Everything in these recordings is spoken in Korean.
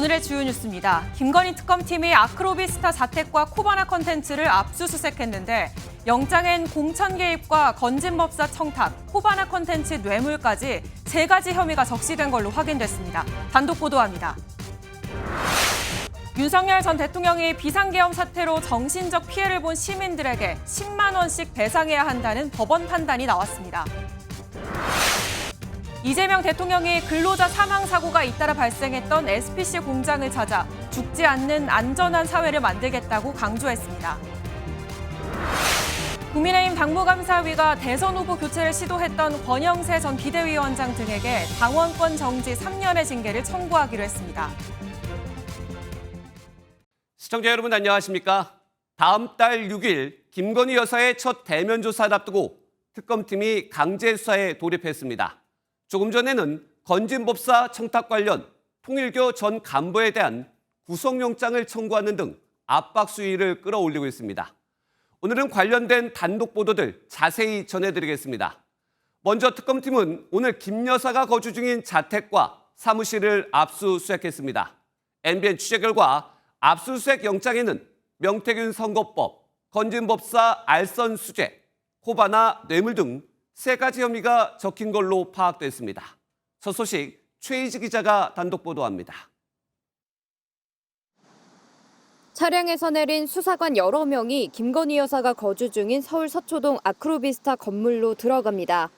오늘의 주요 뉴스입니다. 김건희 특검팀이 아크로비스타 자택과 코바나 컨텐츠를 압수수색했는데 영장엔 공천 개입과 건진법사 청탁, 코바나 컨텐츠 뇌물까지 3가지 혐의가 적시된 걸로 확인됐습니다. 단독 보도합니다. 윤석열 전 대통령이 비상계엄 사태로 정신적 피해를 본 시민들에게 10만 원씩 배상해야 한다는 법원 판단이 나왔습니다. 이재명 대통령이 근로자 사망 사고가 잇따라 발생했던 SPC 공장을 찾아 죽지 않는 안전한 사회를 만들겠다고 강조했습니다. 국민의힘 당무감사위가 대선 후보 교체를 시도했던 권영세 전 비대위원장 등에게 당원권 정지 3년의 징계를 청구하기로 했습니다. 시청자 여러분 안녕하십니까? 다음 달 6일 김건희 여사의 첫 대면 조사를 앞두고 특검팀이 강제 수사에 돌입했습니다. 조금 전에는 건진법사 청탁 관련 통일교 전 간부에 대한 구속영장을 청구하는 등 압박 수위를 끌어올리고 있습니다. 오늘은 관련된 단독 보도들 자세히 전해드리겠습니다. 먼저 특검팀은 오늘 김 여사가 거주 중인 자택과 사무실을 압수수색했습니다. MBN 취재 결과 압수수색 영장에는 명태균 선거법, 건진법사 알선 수재, 코바나 뇌물 등 3가지 혐의가 적힌 걸로 파악됐습니다. 첫 소식 최희지 기자가 단독 보도합니다. 차량에서 내린 수사관 여러 명이 김건희 여사가 거주 중인 서울 서초동 아크로비스타 건물로 들어갑니다.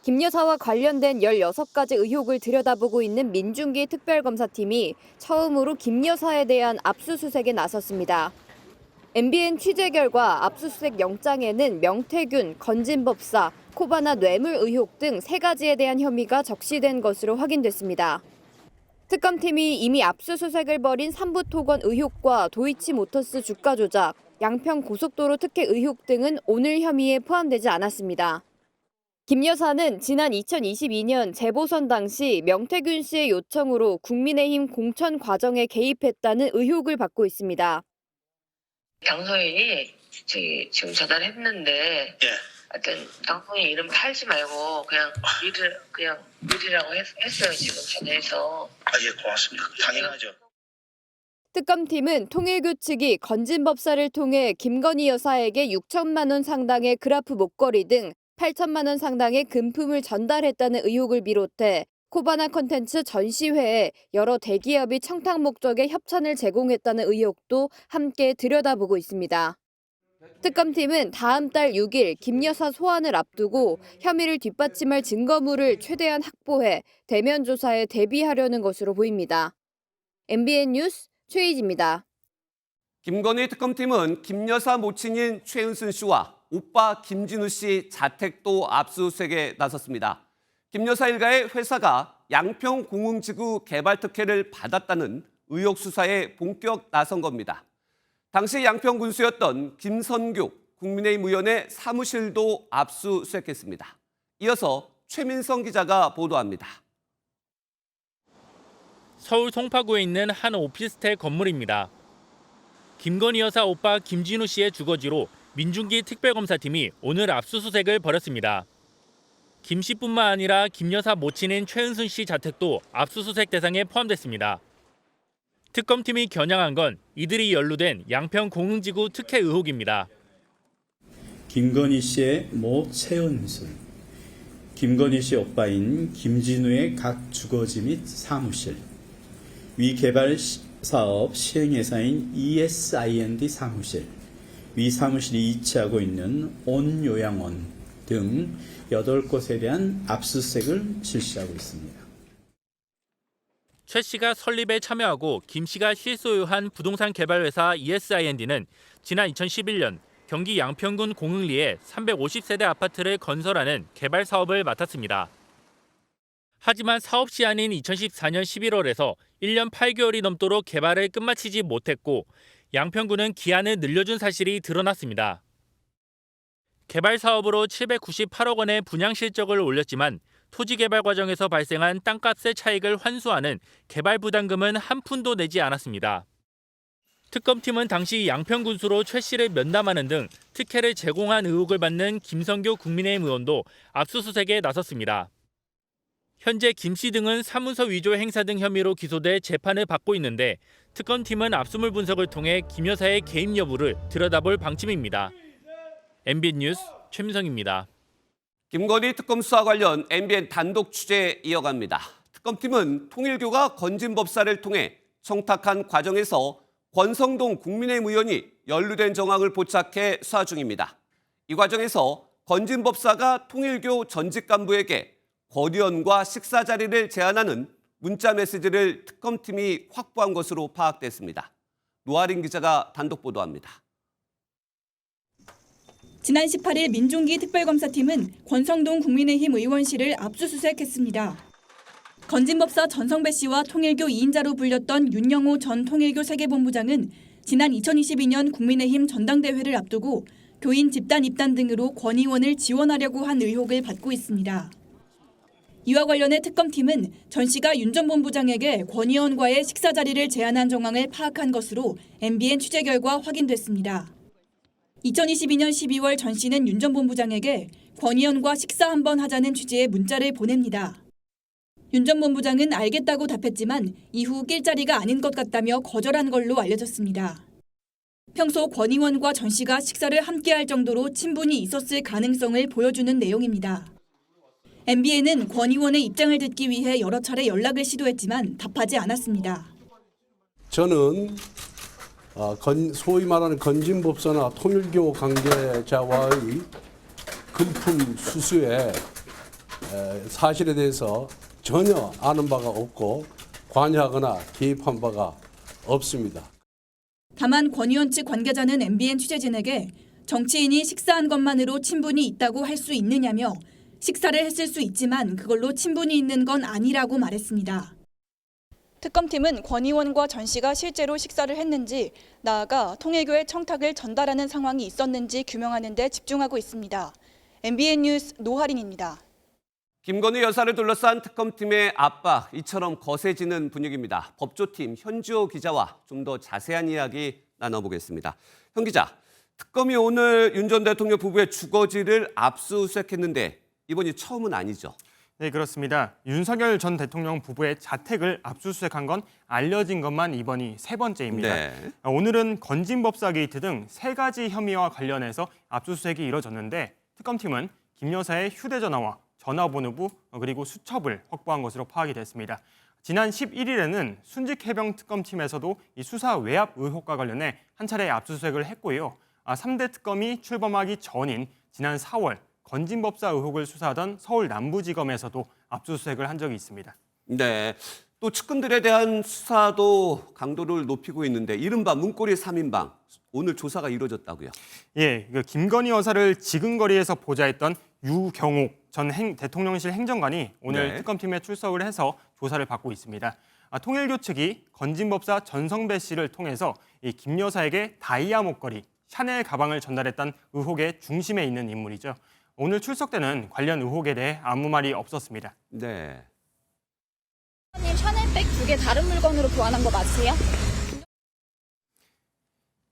김 여사와 관련된 16가지 의혹을 들여다보고 있는 민중기 특별검사팀이 처음으로 김 여사에 대한 압수수색에 나섰습니다. MBN 취재 결과 압수수색 영장에는 명태균, 건진법사, 코바나 뇌물 의혹 등 3가지에 대한 혐의가 적시된 것으로 확인됐습니다. 특검팀이 이미 압수수색을 벌인 삼부토건 의혹과 도이치모터스 주가 조작, 양평 고속도로 특혜 의혹 등은 오늘 혐의에 포함되지 않았습니다. 김 여사는 지난 2022년 재보선 당시 명태균 씨의 요청으로 국민의힘 공천 과정에 개입했다는 의혹을 받고 있습니다. 당선인이 지금 전화했는데 하여튼 당선인 이름 팔지 말고 그냥 미리라고 했어요. 지금 전화해서. 예, 고맙습니다. 당연하죠. 특검팀은 통일교 측이 건진법사를 통해 김건희 여사에게 6천만 원 상당의 그라프 목걸이 등 8천만 원 상당의 금품을 전달했다는 의혹을 비롯해 코바나 컨텐츠 전시회에 여러 대기업이 청탁 목적의 협찬을 제공했다는 의혹도 함께 들여다보고 있습니다. 특검팀은 다음 달 6일 김 여사 소환을 앞두고 혐의를 뒷받침할 증거물을 최대한 확보해 대면 조사에 대비하려는 것으로 보입니다. MBN 뉴스 최희지입니다. 김건희 특검팀은 김 여사 모친인 최은순 씨와 오빠 김진우 씨 자택도 압수수색에 나섰습니다. 김 여사 일가의 회사가 양평 공흥지구 개발 특혜를 받았다는 의혹 수사에 본격 나선 겁니다. 당시 양평 군수였던 김선교 국민의힘 의원의 사무실도 압수수색했습니다. 이어서 최민성 기자가 보도합니다. 서울 송파구에 있는 한 오피스텔 건물입니다. 김건희 여사 오빠 김진우 씨의 주거지로 민중기 특별검사팀이 오늘 압수수색을 벌였습니다. 김 씨뿐만 아니라 김 여사 모친인 최은순 씨 자택도 압수수색 대상에 포함됐습니다. 특검팀이 겨냥한 건 이들이 연루된 양평 공흥지구 특혜 의혹입니다. 김건희 씨의 모 최은순, 김건희 씨 오빠인 김진우의 각 주거지 및 사무실, 위 개발 사업 시행회사인 ESIND 사무실, 위 사무실이 이치하고 있는 온요양원 등 8곳에 대한 압수수색을 실시하고 있습니다. 최 씨가 설립에 참여하고 김 씨가 실소유한 부동산 개발회사 ESIND는 지난 2011년 경기 양평군 공흥리에 350세대 아파트를 건설하는 개발 사업을 맡았습니다. 하지만 사업 시한인 2014년 11월에서 1년 8개월이 넘도록 개발을 끝마치지 못했고 양평군은 기한을 늘려준 사실이 드러났습니다. 개발 사업으로 798억 원의 분양 실적을 올렸지만 토지 개발 과정에서 발생한 땅값의 차익을 환수하는 개발 부담금은 한 푼도 내지 않았습니다. 특검팀은 당시 양평군수로 최 씨를 면담하는 등 특혜를 제공한 의혹을 받는 김선교 국민의힘 의원도 압수수색에 나섰습니다. 현재 김 씨 등은 사무소 위조 행사 등 혐의로 기소돼 재판을 받고 있는데 특검팀은 압수물 분석을 통해 김 여사의 개입 여부를 들여다볼 방침입니다. MBN 뉴스 최민성입니다. 김건희 특검 수사 관련 MBN 단독 취재 이어갑니다. 특검팀은 통일교가 건진법사를 통해 청탁한 과정에서 권성동 국민의힘 의원이 연루된 정황을 포착해 수사 중입니다. 이 과정에서 건진법사가 통일교 전직 간부에게 권 의원과 식사 자리를 제안하는 문자 메시지를 특검팀이 확보한 것으로 파악됐습니다. 노아린 기자가 단독 보도합니다. 지난 18일 민중기 특별검사팀은 권성동 국민의힘 의원실을 압수수색했습니다. 건진법사 전성배 씨와 통일교 2인자로 불렸던 윤영호 전 통일교 세계본부장은 지난 2022년 국민의힘 전당대회를 앞두고 교인 집단 입단 등으로 권 의원을 지원하려고 한 의혹을 받고 있습니다. 이와 관련해 특검팀은 전 씨가 윤 전 본부장에게 권 의원과의 식사 자리를 제안한 정황을 파악한 것으로 MBN 취재 결과 확인됐습니다. 2022년 12월 전 씨는 윤 전 본부장에게 권 의원과 식사 한번 하자는 취지의 문자를 보냅니다. 윤 전 본부장은 알겠다고 답했지만 이후 낄 자리가 아닌 것 같다며 거절한 걸로 알려졌습니다. 평소 권 의원과 전 씨가 식사를 함께할 정도로 친분이 있었을 가능성을 보여주는 내용입니다. MBN은 권 의원의 입장을 듣기 위해 여러 차례 연락을 시도했지만 답하지 않았습니다. 저는 소위 말하는 건진법사나 통일교 관계자와의 금품 수수의 사실에 대해서 전혀 아는 바가 없고 관여하거나 개입한 바가 없습니다. 다만 권 의원 측 관계자는 MBN 취재진에게 정치인이 식사한 것만으로 친분이 있다고 할 수 있느냐며 식사를 했을 수 있지만 그걸로 친분이 있는 건 아니라고 말했습니다. 특검팀은 권 의원과 전 씨가 실제로 식사를 했는지 나아가 통일교의 청탁을 전달하는 상황이 있었는지 규명하는 데 집중하고 있습니다. MBN 뉴스 노하린입니다. 김건희 여사를 둘러싼 특검팀의 압박, 이처럼 거세지는 분위기입니다. 법조팀 현주호 기자와 좀 더 자세한 이야기 나눠보겠습니다. 현 기자, 특검이 오늘 윤 전 대통령 부부의 주거지를 압수수색했는데 이번이 처음은 아니죠? 네, 그렇습니다. 윤석열 전 대통령 부부의 자택을 압수수색한 건 알려진 것만 이번이 세 번째입니다. 네. 오늘은 건진법사 게이트 등 세 가지 혐의와 관련해서 압수수색이 이뤄졌는데 특검팀은 김 여사의 휴대전화와 전화번호부 그리고 수첩을 확보한 것으로 파악이 됐습니다. 지난 11일에는 순직해병 특검팀에서도 이 수사 외압 의혹과 관련해 한 차례 압수수색을 했고요. 3대 특검이 출범하기 전인 지난 4월 건진법사 의혹을 수사하던 서울 남부지검에서도 압수수색을 한 적이 있습니다. 네. 또 측근들에 대한 수사도 강도를 높이고 있는데 이른바 문고리 3인방, 오늘 조사가 이루어졌다고요? 예, 김건희 여사를 지근거리에서 보좌했던 유경옥 전 대통령실 행정관이 오늘 네. 특검팀에 출석을 해서 조사를 받고 있습니다. 통일교 측이 건진법사 전성배 씨를 통해서 이 김 여사에게 다이아 목걸이, 샤넬 가방을 전달했던 의혹의 중심에 있는 인물이죠. 오늘 출석 때는 관련 의혹에 대해 아무 말이 없었습니다. 네. 님 샤넬백 2개 다른 물건으로 교환한 거 맞으세요?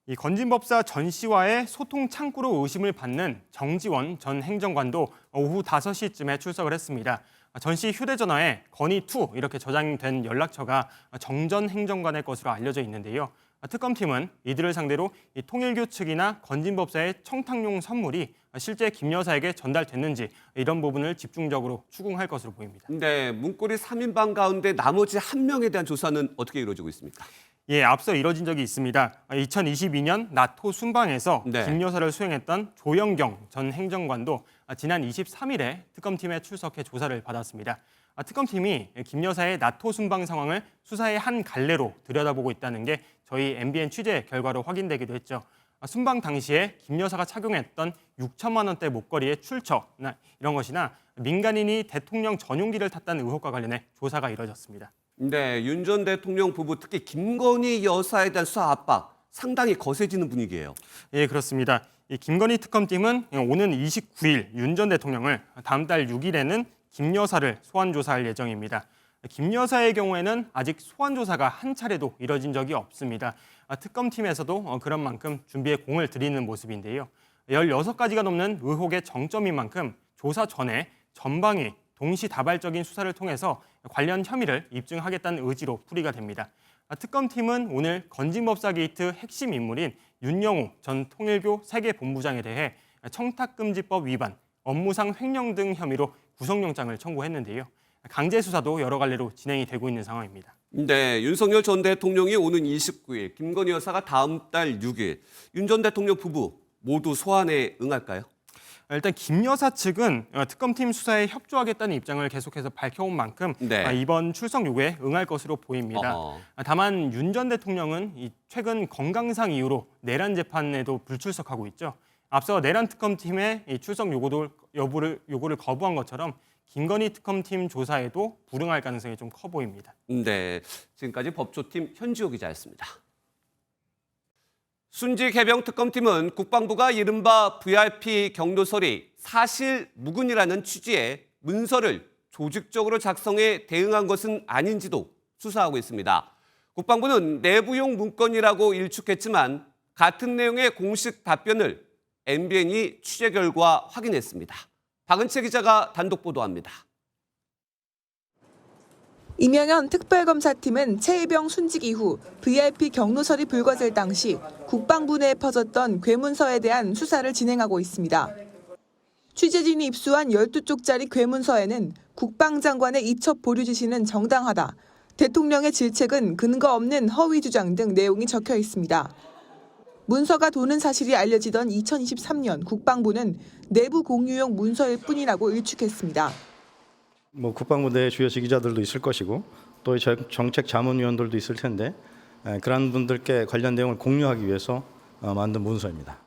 이 건진법사 전 씨와의 소통 창구로 의심을 받는 정지원 전 행정관도 오후 5시쯤에 출석을 했습니다. 전 씨 휴대전화에 건희2 이렇게 저장된 연락처가 정 전 행정관의 것으로 알려져 있는데요. 특검팀은 이들을 상대로 이 통일교 측이나 건진법사의 청탁용 선물이 실제 김 여사에게 전달됐는지 이런 부분을 집중적으로 추궁할 것으로 보입니다. 네, 문고리 3인방 가운데 나머지 한 명에 대한 조사는 어떻게 이루어지고 있습니까? 예, 앞서 이뤄진 적이 있습니다. 2022년 나토 순방에서 네. 김 여사를 수행했던 조영경 전 행정관도 지난 23일에 특검팀에 출석해 조사를 받았습니다. 특검팀이 김 여사의 나토 순방 상황을 수사의 한 갈래로 들여다보고 있다는 게 저희 MBN 취재 결과로 확인되기도 했죠. 순방 당시에 김 여사가 착용했던 6천만 원대 목걸이의 출처 이런 것이나 민간인이 대통령 전용기를 탔다는 의혹과 관련해 조사가 이뤄졌습니다. 네, 윤 전 대통령 부부 특히 김건희 여사에 대한 수사 압박 상당히 거세지는 분위기예요. 예, 그렇습니다. 이 김건희 특검팀은 오는 29일 윤 전 대통령을, 다음 달 6일에는 김 여사를 소환 조사할 예정입니다. 김 여사의 경우에는 아직 소환 조사가 한 차례도 이뤄진 적이 없습니다. 특검팀에서도 그런 만큼 준비에 공을 들이는 모습인데요. 16가지가 넘는 의혹의 정점인 만큼 조사 전에 전방위 동시다발적인 수사를 통해서 관련 혐의를 입증하겠다는 의지로 풀이가 됩니다. 특검팀은 오늘 건진법사 게이트 핵심 인물인 윤영호 전 통일교 세계본부장에 대해 청탁금지법 위반, 업무상 횡령 등 혐의로 구속영장을 청구했는데요. 강제 수사도 여러 갈래로 진행이 되고 있는 상황입니다. 네, 윤석열 전 대통령이 오는 29일, 김건희 여사가 다음 달 6일, 윤 전 대통령 부부 모두 소환에 응할까요? 일단 김 여사 측은 특검팀 수사에 협조하겠다는 입장을 계속해서 밝혀온 만큼 네. 이번 출석 요구에 응할 것으로 보입니다. 다만 윤 전 대통령은 최근 건강상 이유로 내란 재판에도 불출석하고 있죠. 앞서 내란 특검팀의 이 출석 요구를 거부한 것처럼 김건희 특검팀 조사에도 불응할 가능성이 좀 커 보입니다. 네, 지금까지 법조팀 현지호 기자였습니다. 순직 해병 특검팀은 국방부가 이른바 VIP 경로설이 사실 무근이라는 취지의 문서를 조직적으로 작성해 대응한 것은 아닌지도 수사하고 있습니다. 국방부는 내부용 문건이라고 일축했지만 같은 내용의 공식 답변을 MBN이 취재 결과 확인했습니다. 박은채 기자가 단독 보도합니다. 이명현 특별검사팀은 최혜병 순직 이후 VIP 경로설이 불거질 당시 국방부 내에 퍼졌던 괴문서에 대한 수사를 진행하고 있습니다. 취재진이 입수한 12쪽짜리 괴문서에는 국방장관의 이첩 보류 지시는 정당하다, 대통령의 질책은 근거 없는 허위 주장 등 내용이 적혀 있습니다. 문서가 도는 사실이 알려지던 2023년 국방부는 내부 공유용 문서일 뿐이라고 일축했습니다. 국방부 내 주요 지휘자들도 있을 것이고 또 정책 자문위원들도 있을 텐데 그런 분들께 관련 내용을 공유하기 위해서 만든 문서입니다.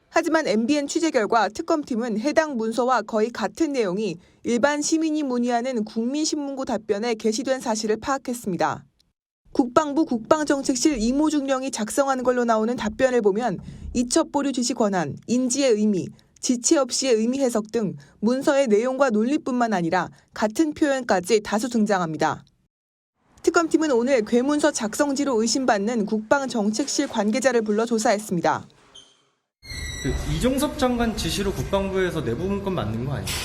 하지만 MBN 취재 결과 특검팀은 해당 문서와 거의 같은 내용이 일반 시민이 문의하는 국민신문고 답변에 게시된 사실을 파악했습니다. 국방부 국방정책실 이모중령이 작성한 걸로 나오는 답변을 보면 이첩 보류 지시 권한, 인지의 의미, 지체 없이의 의미 해석 등 문서의 내용과 논리뿐만 아니라 같은 표현까지 다수 등장합니다. 특검팀은 오늘 괴문서 작성지로 의심받는 국방정책실 관계자를 불러 조사했습니다. 이종섭 장관 지시로 국방부에서 내부 문건 만든 거 아닙니까?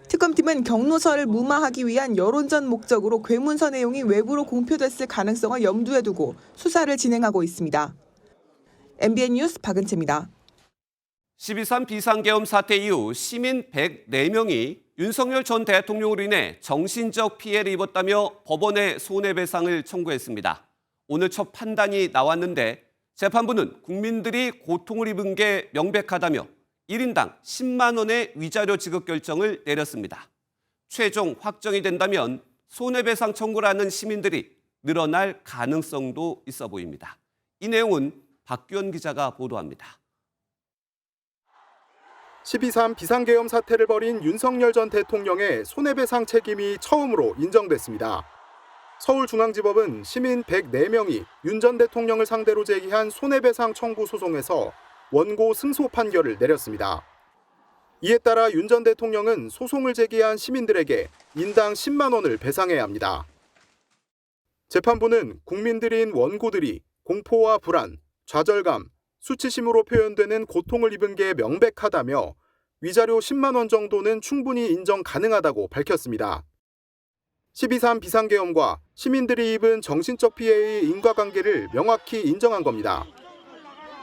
특검팀은 경로설을 무마하기 위한 여론전 목적으로 괴문서 내용이 외부로 공표됐을 가능성을 염두에 두고 수사를 진행하고 있습니다. MBN 뉴스 박은채입니다. 12.3 비상계엄 사태 이후 시민 104명이 윤석열 전 대통령으로 인해 정신적 피해를 입었다며 법원에 손해배상을 청구했습니다. 오늘 첫 판단이 나왔는데 재판부는 국민들이 고통을 입은 게 명백하다며 1인당 10만 원의 위자료 지급 결정을 내렸습니다. 최종 확정이 된다면 손해배상 청구를 하는 시민들이 늘어날 가능성도 있어 보입니다. 이 내용은 박규원 기자가 보도합니다. 12.3 비상계엄 사태를 벌인 윤석열 전 대통령의 손해배상 책임이 처음으로 인정됐습니다. 서울중앙지법은 시민 104명이 윤 전 대통령을 상대로 제기한 손해배상 청구 소송에서 원고 승소 판결을 내렸습니다. 이에 따라 윤 전 대통령은 소송을 제기한 시민들에게 인당 10만 원을 배상해야 합니다. 재판부는 국민들인 원고들이 공포와 불안, 좌절감, 수치심으로 표현되는 고통을 입은 게 명백하다며 위자료 10만 원 정도는 충분히 인정 가능하다고 밝혔습니다. 12.3 비상계엄과 시민들이 입은 정신적 피해의 인과관계를 명확히 인정한 겁니다.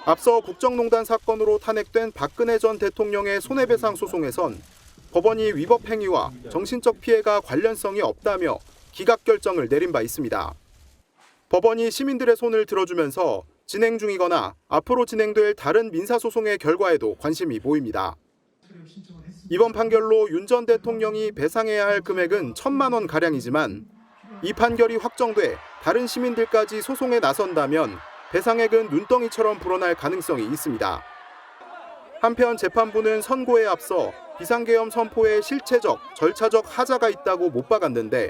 앞서 국정농단 사건으로 탄핵된 박근혜 전 대통령의 손해배상 소송에선 법원이 위법 행위와 정신적 피해가 관련성이 없다며 기각 결정을 내린 바 있습니다. 법원이 시민들의 손을 들어주면서 진행 중이거나 앞으로 진행될 다른 민사소송의 결과에도 관심이 보입니다. 이번 판결로 윤 전 대통령이 배상해야 할 금액은 1,000만 원 가량이지만 이 판결이 확정돼 다른 시민들까지 소송에 나선다면 배상액은 눈덩이처럼 불어날 가능성이 있습니다. 한편 재판부는 선고에 앞서 비상계엄 선포에 실체적, 절차적 하자가 있다고 못 박았는데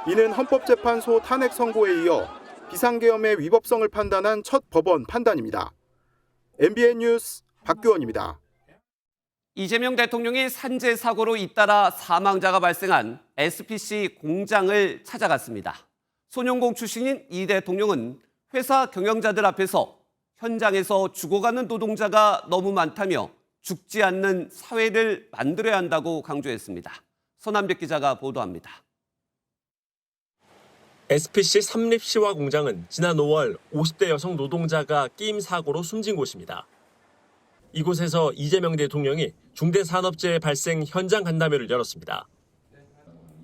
이는 헌법재판소 탄핵 선고에 이어 비상계엄의 위법성을 판단한 첫 법원 판단입니다. MBN 뉴스 박규원입니다. 이재명 대통령이 산재 사고로 잇따라 사망자가 발생한 SPC 공장을 찾아갔습니다. 손영공 출신인 이 대통령은 회사 경영자들 앞에서 현장에서 죽어가는 노동자가 너무 많다며 죽지 않는 사회를 만들어야 한다고 강조했습니다. 손한백 기자가 보도합니다. SPC 삼립시화 공장은 지난 5월 50대 여성 노동자가 끼임 사고로 숨진 곳입니다. 이곳에서 이재명 대통령이 중대산업재해 발생 현장 간담회를 열었습니다.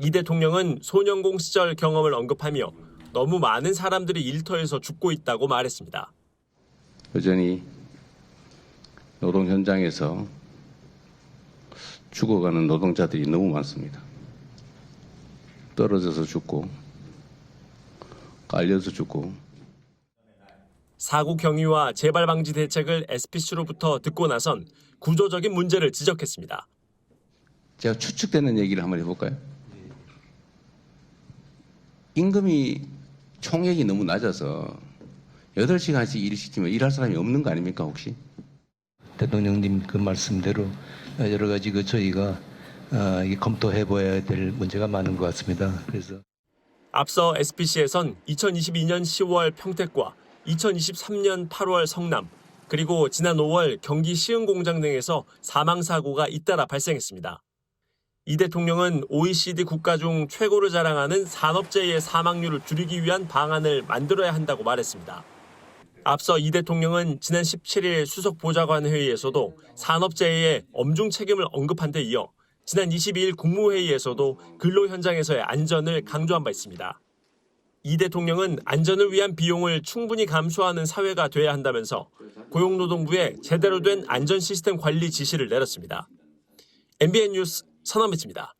이 대통령은 소년공 시절 경험을 언급하며 너무 많은 사람들이 일터에서 죽고 있다고 말했습니다. 여전히 노동 현장에서 죽어가는 노동자들이 너무 많습니다. 떨어져서 죽고 깔려서 죽고. 사고 경위와 재발 방지 대책을 SPC로부터 듣고 나선 구조적인 문제를 지적했습니다. 제가 추측되는 얘기를 한번 해볼까요? 임금이 총액이 너무 낮아서 8시간씩 일을 시키면 일할 사람이 없는 거 아닙니까 혹시? 대통령님 그 말씀대로 여러 가지 저희가 검토해봐야 될 문제가 많은 것 같습니다. 그래서 앞서 SPC에선 2022년 10월 평택과 2023년 8월 성남, 그리고 지난 5월 경기 시흥공장 등에서 사망사고가 잇따라 발생했습니다. 이 대통령은 OECD 국가 중 최고를 자랑하는 산업재해의 사망률을 줄이기 위한 방안을 만들어야 한다고 말했습니다. 앞서 이 대통령은 지난 17일 수석보좌관 회의에서도 산업재해의 엄중 책임을 언급한 데 이어 지난 22일 국무회의에서도 근로 현장에서의 안전을 강조한 바 있습니다. 이 대통령은 안전을 위한 비용을 충분히 감수하는 사회가 돼야 한다면서 고용노동부에 제대로 된 안전 시스템 관리 지시를 내렸습니다. MBN 뉴스 손한백입니다.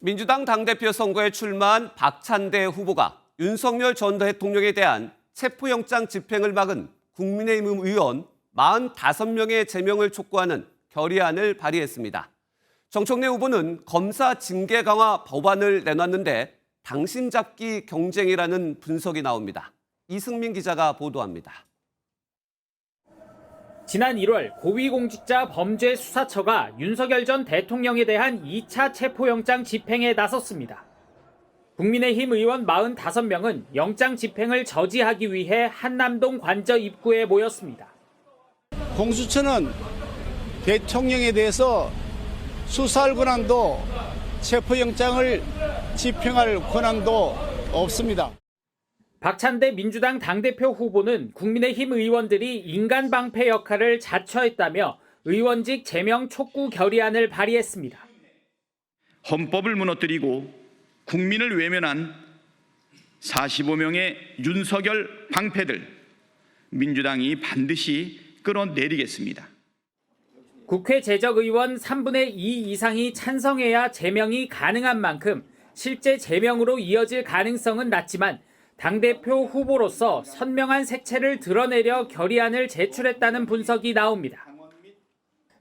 민주당 당대표 선거에 출마한 박찬대 후보가 윤석열 전 대통령에 대한 체포영장 집행을 막은 국민의힘 의원 45명의 제명을 촉구하는 결의안을 발의했습니다. 정청래 후보는 검사 징계 강화 법안을 내놨는데 당신 잡기 경쟁이라는 분석이 나옵니다. 이승민 기자가 보도합니다. 지난 1월 고위공직자 범죄수사처가 윤석열 전 대통령에 대한 2차 체포영장 집행에 나섰습니다. 국민의힘 의원 45명은 영장 집행을 저지하기 위해 한남동 관저 입구에 모였습니다. 공수처는 대통령에 대해서 수사할 권한도 체포영장을 집행할 권한도 없습니다. 박찬대 민주당 당대표 후보는 국민의힘 의원들이 인간방패 역할을 자처했다며 의원직 제명 촉구 결의안을 발의했습니다. 헌법을 무너뜨리고 국민을 외면한 45명의 윤석열 방패들, 민주당이 반드시 끌어내리겠습니다. 국회 재적의원 3분의 2 이상이 찬성해야 제명이 가능한 만큼 실제 제명으로 이어질 가능성은 낮지만 당대표 후보로서 선명한 색채를 드러내려 결의안을 제출했다는 분석이 나옵니다.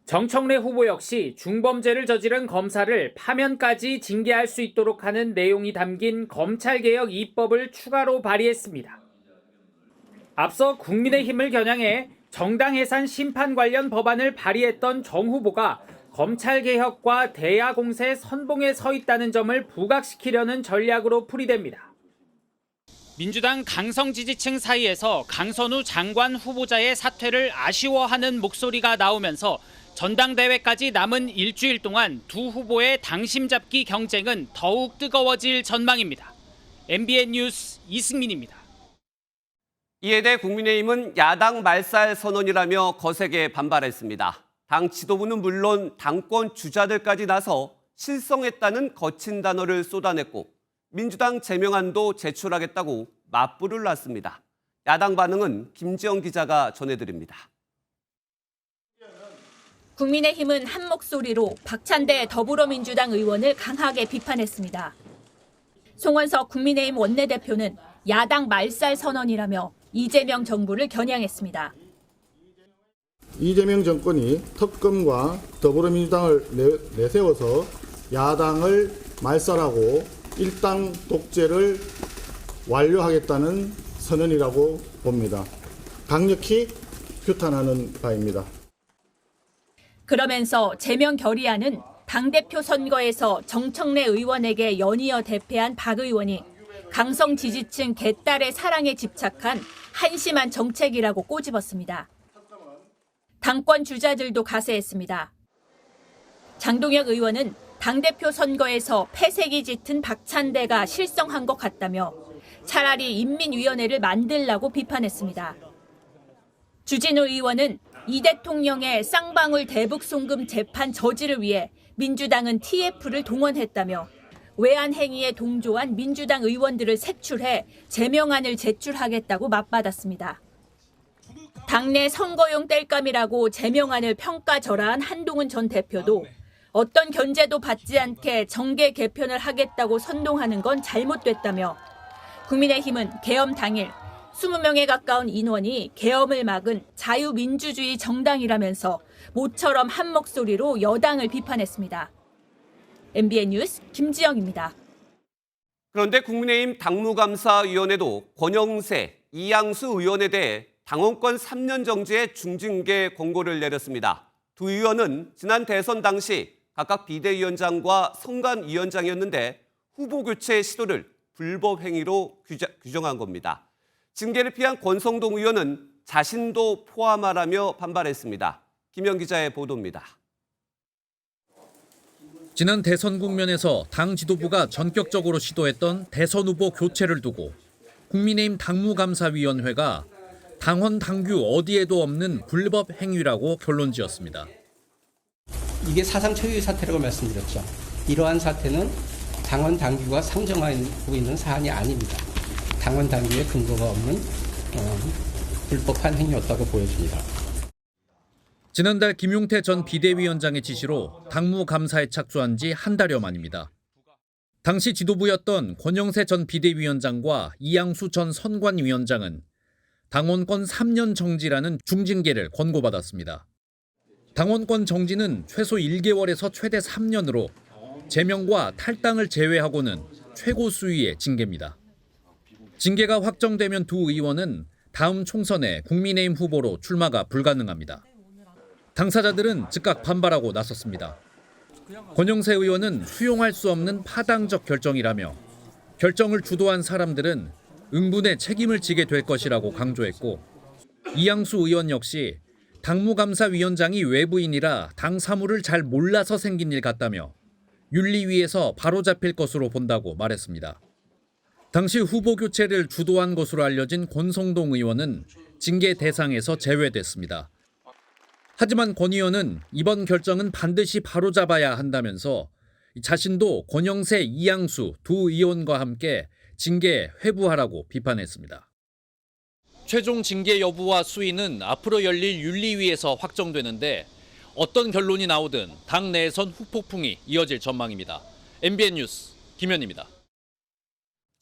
정청래 후보 역시 중범죄를 저지른 검사를 파면까지 징계할 수 있도록 하는 내용이 담긴 검찰개혁 2법을 추가로 발의했습니다. 앞서 국민의힘을 겨냥해 정당해산 심판 관련 법안을 발의했던 정 후보가 검찰개혁과 대야공세 선봉에 서 있다는 점을 부각시키려는 전략으로 풀이됩니다. 민주당 강성 지지층 사이에서 강선우 장관 후보자의 사퇴를 아쉬워하는 목소리가 나오면서 전당대회까지 남은 일주일 동안 두 후보의 당심 잡기 경쟁은 더욱 뜨거워질 전망입니다. MBN 뉴스 이승민입니다. 이에 대해 국민의힘은 야당 말살 선언이라며 거세게 반발했습니다. 당 지도부는 물론 당권 주자들까지 나서 실성했다는 거친 단어를 쏟아냈고 민주당 제명안도 제출하겠다고 맞불을 놨습니다. 야당 반응은 김지영 기자가 전해드립니다. 국민의힘은 한 목소리로 박찬대 더불어민주당 의원을 강하게 비판했습니다. 송원석 국민의힘 원내대표는 야당 말살 선언이라며 이재명 정부를 겨냥했습니다. 이재명 정권이 특검과 더불어민주당을 내세워서 야당을 말살하고 일당 독재를 완료하겠다는 선언이라고 봅니다. 강력히 규탄하는 바입니다. 그러면서 제명 결의안은 당대표 선거에서 정청래 의원에게 연이어 대패한 박 의원이 강성 지지층 개딸의 사랑에 집착한 한심한 정책이라고 꼬집었습니다. 당 당권 주자들도 가세했습니다. 장동혁 의원은 당대표 선거에서 패색이 짙은 박찬대가 실성한 것 같다며 차라리 인민위원회를 만들라고 비판했습니다. 주진우 의원은 이 대통령의 쌍방울 대북 송금 재판 저지를 위해 민주당은 TF를 동원했다며 외환 행위에 동조한 민주당 의원들을 색출해 제명안을 제출하겠다고 맞받았습니다. 당내 선거용 땔감이라고 제명안을 평가절하한 한동훈 전 대표도 어떤 견제도 받지 않게 정계 개편을 하겠다고 선동하는 건 잘못됐다며 국민의힘은 계엄 당일 20명에 가까운 인원이 계엄을 막은 자유민주주의 정당이라면서 모처럼 한 목소리로 여당을 비판했습니다. MBN 뉴스 김지영입니다. 그런데 국민의힘 당무감사위원회도 권영세, 이양수 의원에 대해 당원권 3년 정지의 중징계 공고를 내렸습니다. 두 의원은 지난 대선 당시 각각 비대위원장과 선관위원장이었는데 후보 교체 시도를 불법 행위로 규정한 겁니다. 징계를 피한 권성동 의원은 자신도 포함하라며 반발했습니다. 김현 기자의 보도입니다. 지난 대선 국면에서 당 지도부가 전격적으로 시도했던 대선 후보 교체를 두고 국민의힘 당무감사위원회가 당원 당규 어디에도 없는 불법 행위라고 결론지었습니다. 이게 사상 초유의 사태라고 말씀드렸죠. 이러한 사태는 당원 당규가 상정하고 있는 사안이 아닙니다. 당원 당규에 근거가 없는 불법한 행위였다고 보여집니다. 지난달 김용태 전 비대위원장의 지시로 당무감사에 착수한 지 한 달여 만입니다. 당시 지도부였던 권영세 전 비대위원장과 이양수 전 선관위원장은 당원권 3년 정지라는 중징계를 권고받았습니다. 당원권 정지는 최소 1개월에서 최대 3년으로 제명과 탈당을 제외하고는 최고 수위의 징계입니다. 징계가 확정되면 두 의원은 다음 총선에 국민의힘 후보로 출마가 불가능합니다. 당사자들은 즉각 반발하고 나섰습니다. 권영세 의원은 수용할 수 없는 파당적 결정이라며 결정을 주도한 사람들은 응분의 책임을 지게 될 것이라고 강조했고, 이양수 의원 역시 당무감사위원장이 외부인이라 당 사무를 잘 몰라서 생긴 일 같다며 윤리위에서 바로잡힐 것으로 본다고 말했습니다. 당시 후보 교체를 주도한 것으로 알려진 권성동 의원은 징계 대상에서 제외됐습니다. 하지만 권 의원은 이번 결정은 반드시 바로잡아야 한다면서 자신도 권영세, 이양수 두 의원과 함께 징계 회부하라고 비판했습니다. 최종 징계 여부와 수위는 앞으로 열릴 윤리위에서 확정되는데 어떤 결론이 나오든 당 내에선 후폭풍이 이어질 전망입니다. MBN 뉴스 김현입니다.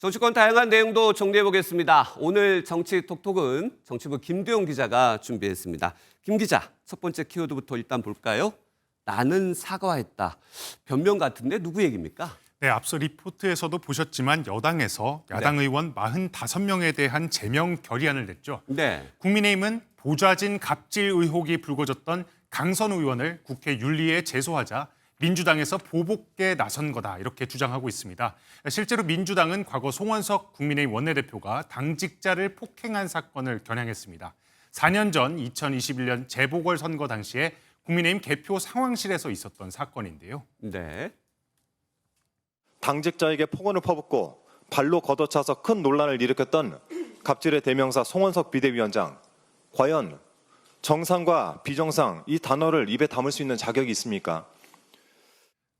정치권 다양한 내용도 정리해보겠습니다. 오늘 정치톡톡은 정치부 김두용 기자가 준비했습니다. 김 기자, 첫 번째 키워드부터 일단 볼까요? 나는 사과했다. 변명 같은데 누구 얘기입니까? 네, 앞서 리포트에서도 보셨지만 여당에서 야당 의원 45명에 대한 제명 결의안을 냈죠. 네. 국민의힘은 보좌진 갑질 의혹이 불거졌던 강선우 의원을 국회 윤리에 제소하자 민주당에서 보복에 나선 거다 이렇게 주장하고 있습니다. 실제로 민주당은 과거 송원석 국민의힘 원내대표가 당직자를 폭행한 사건을 겨냥했습니다. 4년 전 2021년 재보궐선거 당시에 국민의힘 개표 상황실에서 있었던 사건인데요. 네. 당직자에게 폭언을 퍼붓고 발로 걷어차서 큰 논란을 일으켰던 갑질의 대명사 송원석 비대위원장. 과연 정상과 비정상 이 단어를 입에 담을 수 있는 자격이 있습니까?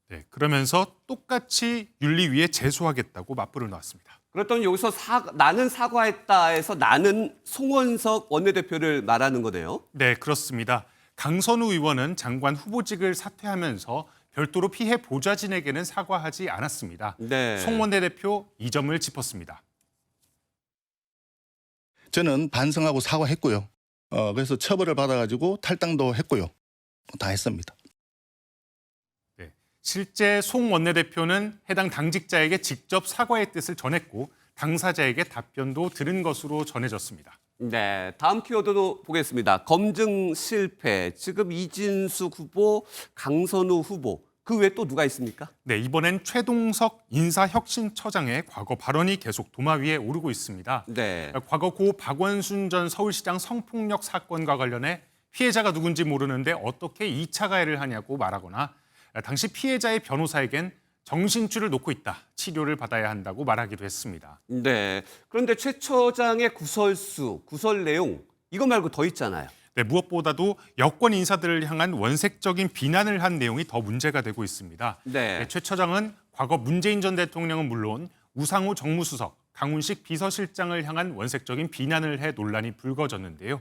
네, 그러면서 똑같이 윤리위에 제소하겠다고 맞불을 놨습니다. 그랬더니 여기서 나는 사과했다에서 나는 송원석 원내대표를 말하는 거네요. 네, 그렇습니다. 강선우 의원은 장관 후보직을 사퇴하면서 별도로 피해 보좌진에게는 사과하지 않았습니다. 네. 송 원내대표 이 점을 짚었습니다. 저는 반성하고 사과했고요. 그래서 처벌을 받아가지고 탈당도 했고요. 다 했습니다. 네, 실제 송 원내대표는 해당 당직자에게 직접 사과의 뜻을 전했고 당사자에게 답변도 들은 것으로 전해졌습니다. 네, 다음 키워드도 보겠습니다. 검증 실패. 지금 이진숙 후보, 강선우 후보. 그 외에 또 누가 있습니까? 네, 이번엔 최동석 인사혁신처장의 과거 발언이 계속 도마 위에 오르고 있습니다. 네. 과거 고 박원순 전 서울시장 성폭력 사건과 관련해 피해자가 누군지 모르는데 어떻게 2차 가해를 하냐고 말하거나 당시 피해자의 변호사에겐 정신줄을 놓고 있다, 치료를 받아야 한다고 말하기도 했습니다. 네. 그런데 최 처장의 구설수, 구설 내용 이거 말고 더 있잖아요. 네, 무엇보다도 여권 인사들을 향한 원색적인 비난을 한 내용이 더 문제가 되고 있습니다. 네. 최 처장은 과거 문재인 전 대통령은 물론 우상호 정무수석, 강훈식 비서실장을 향한 원색적인 비난을 해 논란이 불거졌는데요.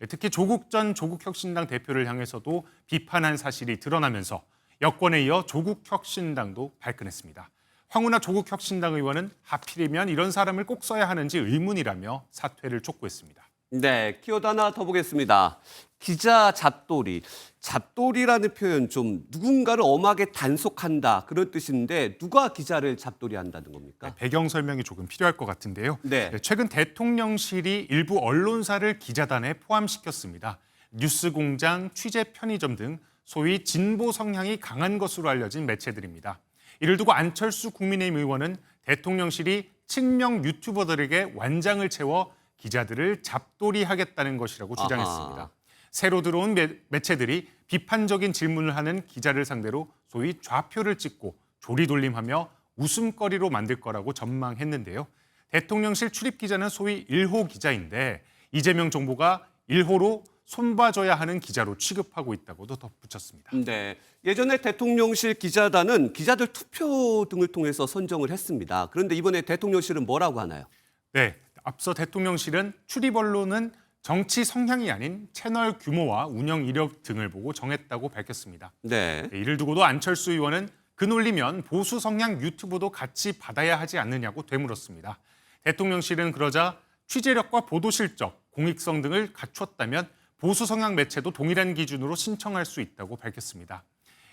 특히 조국 전 조국혁신당 대표를 향해서도 비판한 사실이 드러나면서 여권에 이어 조국혁신당도 발끈했습니다. 황운하 조국혁신당 의원은 하필이면 이런 사람을 꼭 써야 하는지 의문이라며 사퇴를 촉구했습니다. 네, 키워드 하나 더 보겠습니다. 기자 잡돌이. 잡돌이라는 표현 좀 누군가를 엄하게 단속한다 그런 뜻인데 누가 기자를 잡돌이한다는 겁니까? 네, 배경 설명이 조금 필요할 것 같은데요. 네. 최근 대통령실이 일부 언론사를 기자단에 포함시켰습니다. 뉴스공장, 취재편의점 등 소위 진보 성향이 강한 것으로 알려진 매체들입니다. 이를 두고 안철수 국민의힘 의원은 대통령실이 친명 유튜버들에게 완장을 채워 기자들을 잡돌이하겠다는 것이라고 주장했습니다. 아하. 새로 들어온 매체들이 비판적인 질문을 하는 기자를 상대로 소위 좌표를 찍고 조리돌림하며 웃음거리로 만들 거라고 전망했는데요. 대통령실 출입 기자는 소위 1호 기자인데 이재명 정부가 1호로 손봐줘야 하는 기자로 취급하고 있다고도 덧붙였습니다. 네, 예전에 대통령실 기자단은 기자들 투표 등을 통해서 선정을 했습니다. 그런데 이번에 대통령실은 뭐라고 하나요? 네, 앞서 대통령실은 출입 언론은 정치 성향이 아닌 채널 규모와 운영 이력 등을 보고 정했다고 밝혔습니다. 네. 이를 두고도 안철수 의원은 그 논리면 보수 성향 유튜브도 같이 받아야 하지 않느냐고 되물었습니다. 대통령실은 그러자 취재력과 보도 실적, 공익성 등을 갖췄다면 보수 성향 매체도 동일한 기준으로 신청할 수 있다고 밝혔습니다.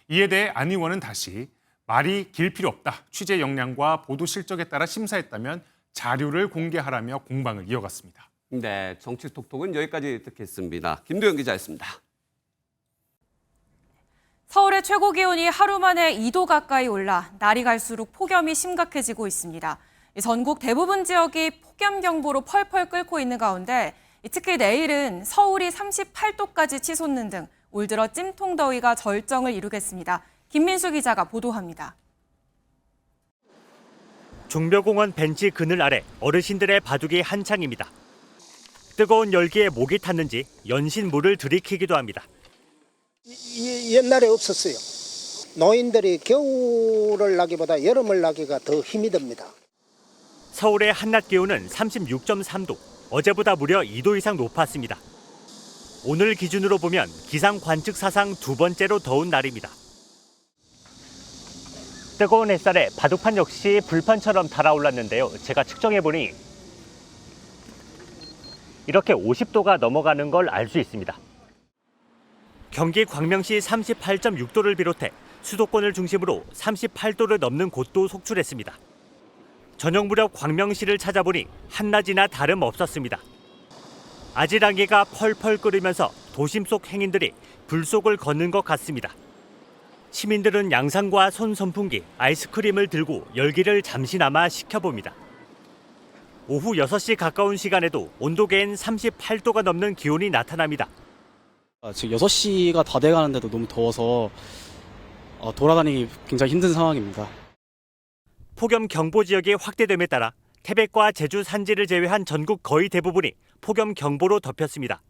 이에 대해 안 의원은 다시 말이 길 필요 없다. 취재 역량과 보도 실적에 따라 심사했다면 자료를 공개하라며 공방을 이어갔습니다. 네, 정치톡톡은 여기까지 듣겠습니다. 김도영 기자였습니다. 서울의 최고 기온이 하루 만에 2도 가까이 올라 날이 갈수록 폭염이 심각해지고 있습니다. 전국 대부분 지역이 폭염경보로 펄펄 끓고 있는 가운데 특히 내일은 서울이 38도까지 치솟는 등 올 들어 찜통더위가 절정을 이루겠습니다. 김민수 기자가 보도합니다. 종묘공원 벤치 그늘 아래 어르신들의 바둑이 한창입니다. 뜨거운 열기에 목이 탔는지 연신물을 들이키기도 합니다. 옛날에 없었어요. 노인들이 겨울을 나기보다 여름을 나기가 더 힘이 듭니다. 서울의 한낮 기온은 36.3도, 어제보다 무려 2도 이상 높았습니다. 오늘 기준으로 보면 기상 관측 사상 두 번째로 더운 날입니다. 뜨거운 햇살에 바둑판 역시 불판처럼 달아올랐는데요. 제가 측정해보니 이렇게 50도가 넘어가는 걸 알 수 있습니다. 경기 광명시 38.6도를 비롯해 수도권을 중심으로 38도를 넘는 곳도 속출했습니다. 저녁 무렵 광명시를 찾아보니 한낮이나 다름없었습니다. 아지랑이가 펄펄 끓으면서 도심 속 행인들이 불 속을 걷는 것 같습니다. 시민들은 양상과 손 선풍기, 아이스크림을 들고 열기를 잠시나마 식혀봅니다. 오후 6시 가까운 시간에도 온도계엔 38도가 넘는 기온이 나타납니다. 지금 6시가 다 돼가는데도 너무 더워서 돌아다니기 굉장히 힘든 상황입니다. 폭염 경보 지역이 확대됨에 따라 태백과 제주 산지를 제외한 전국 거의 대부분이 폭염 경보로 덮였습니다.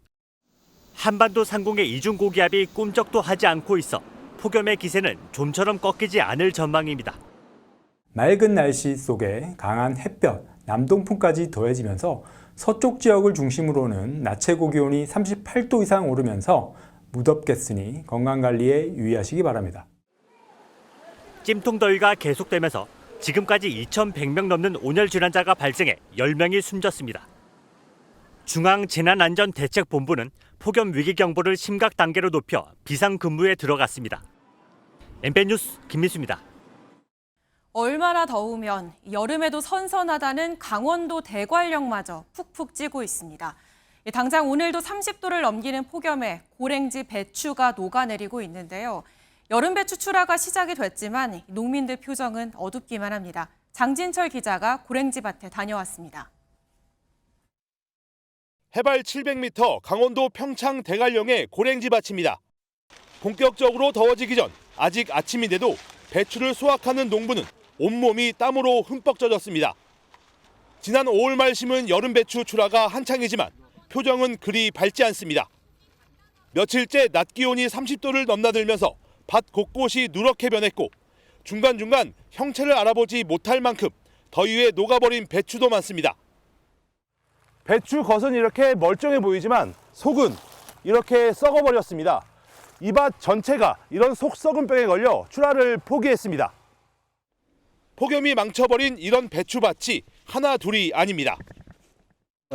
한반도 상공의 이중 고기압이 꿈쩍도 하지 않고 있어 폭염의 기세는 좀처럼 꺾이지 않을 전망입니다. 맑은 날씨 속에 강한 햇볕, 남동풍까지 더해지면서 서쪽 지역을 중심으로는 낮 최고 기온이 38도 이상 오르면서 무덥겠으니 건강관리에 유의하시기 바랍니다. 찜통더위가 계속되면서 지금까지 2,100명 넘는 온열 질환자가 발생해 10명이 숨졌습니다. 중앙재난안전대책본부는 폭염 위기경보를 심각 단계로 높여 비상근무에 들어갔습니다. MBN 뉴스 김민수입니다. 얼마나 더우면 여름에도 선선하다는 강원도 대관령마저 푹푹 찌고 있습니다. 당장 오늘도 30도를 넘기는 폭염에 고랭지 배추가 녹아내리고 있는데요. 여름 배추 출하가 시작이 됐지만 농민들 표정은 어둡기만 합니다. 장진철 기자가 고랭지 밭에 다녀왔습니다. 해발 700m 강원도 평창 대관령의 고랭지 밭입니다. 본격적으로 더워지기 전 아직 아침인데도 배추를 수확하는 농부는 온몸이 땀으로 흠뻑 젖었습니다. 지난 5월 말 심은 여름 배추 출하가 한창이지만 표정은 그리 밝지 않습니다. 며칠째 낮 기온이 30도를 넘나들면서 밭 곳곳이 누렇게 변했고 중간중간 형체를 알아보지 못할 만큼 더위에 녹아버린 배추도 많습니다. 배추 겉은 이렇게 멀쩡해 보이지만 속은 이렇게 썩어버렸습니다. 이 밭 전체가 이런 속 썩은 병에 걸려 출하를 포기했습니다. 폭염이 망쳐버린 이런 배추밭이 하나 둘이 아닙니다.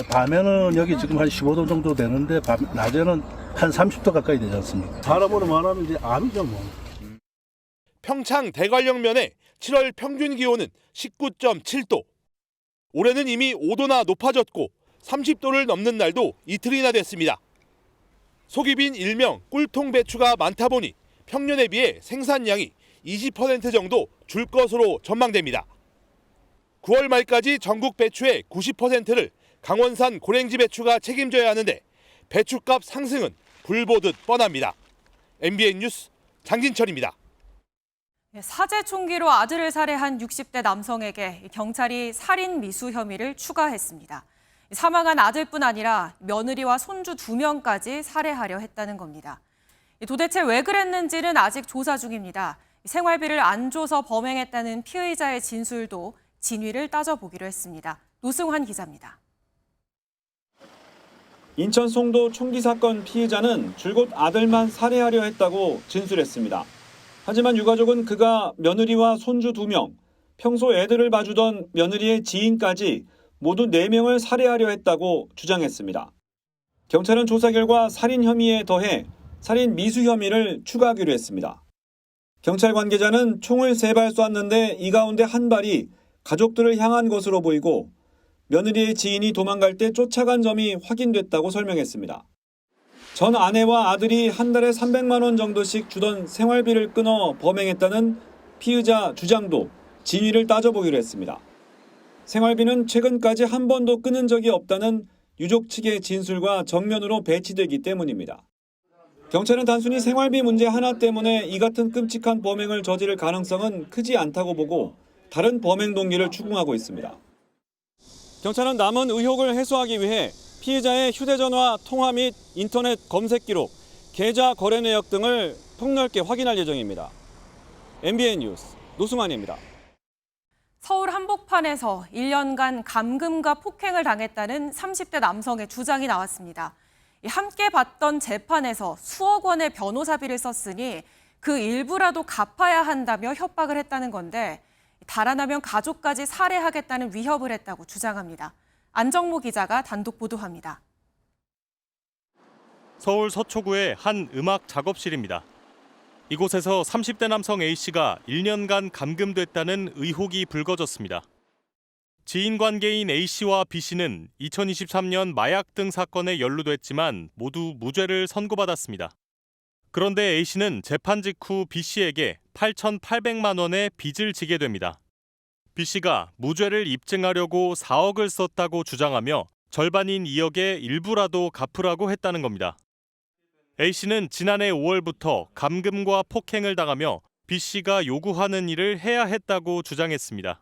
밤에는 여기 지금 한 15도 정도 되는데 낮에는 한 30도 가까이 되지 않습니까? 사람으로 말하면 이제 암이죠 뭐. 평창 대관령면의 7월 평균 기온은 19.7도. 올해는 이미 5도나 높아졌고 30도를 넘는 날도 이틀이나 됐습니다. 속이 빈 일명 꿀통 배추가 많다 보니 평년에 비해 생산량이 20% 정도 줄 것으로 전망됩니다. 9월 말까지 전국 배추의 90%를 강원산 고랭지 배추가 책임져야 하는데 배추값 상승은 불보듯 뻔합니다. MBN 뉴스 장진철입니다. 사제 총기로 아들을 살해한 60대 남성에게 경찰이 살인 미수 혐의를 추가했습니다. 사망한 아들뿐 아니라 며느리와 손주 2명까지 살해하려 했다는 겁니다. 도대체 왜 그랬는지는 아직 조사 중입니다. 생활비를 안 줘서 범행했다는 피의자의 진술도 진위를 따져보기로 했습니다. 노승환 기자입니다. 인천 송도 총기 사건 피의자는 줄곧 아들만 살해하려 했다고 진술했습니다. 하지만 유가족은 그가 며느리와 손주 2명, 평소 애들을 봐주던 며느리의 지인까지 모두 4명을 살해하려 했다고 주장했습니다. 경찰은 조사 결과 살인 혐의에 더해 살인 미수 혐의를 추가하기로 했습니다. 경찰 관계자는 총을 3발 쐈는데 이 가운데 한 발이 가족들을 향한 것으로 보이고 며느리의 지인이 도망갈 때 쫓아간 점이 확인됐다고 설명했습니다. 전 아내와 아들이 한 달에 300만 원 정도씩 주던 생활비를 끊어 범행했다는 피의자 주장도 진위를 따져보기로 했습니다. 생활비는 최근까지 한 번도 끊은 적이 없다는 유족 측의 진술과 정면으로 배치되기 때문입니다. 경찰은 단순히 생활비 문제 하나 때문에 이 같은 끔찍한 범행을 저지를 가능성은 크지 않다고 보고 다른 범행 동기를 추궁하고 있습니다. 경찰은 남은 의혹을 해소하기 위해 피해자의 휴대전화 통화 및 인터넷 검색 기록, 계좌 거래 내역 등을 폭넓게 확인할 예정입니다. MBN 뉴스 노승환입니다. 서울 한복판에서 1년간 감금과 폭행을 당했다는 30대 남성의 주장이 나왔습니다. 함께 봤던 재판에서 수억 원의 변호사비를 썼으니 그 일부라도 갚아야 한다며 협박을 했다는 건데 달아나면 가족까지 살해하겠다는 위협을 했다고 주장합니다. 안정모 기자가 단독 보도합니다. 서울 서초구의 한 음악 작업실입니다. 이곳에서 30대 남성 A씨가 1년간 감금됐다는 의혹이 불거졌습니다. 지인 관계인 A씨와 B씨는 2023년 마약 등 사건에 연루됐지만 모두 무죄를 선고받았습니다. 그런데 A씨는 재판 직후 B씨에게 8,800만 원의 빚을 지게 됩니다. B씨가 무죄를 입증하려고 4억을 썼다고 주장하며 절반인 2억의 일부라도 갚으라고 했다는 겁니다. A씨는 지난해 5월부터 감금과 폭행을 당하며 B씨가 요구하는 일을 해야 했다고 주장했습니다.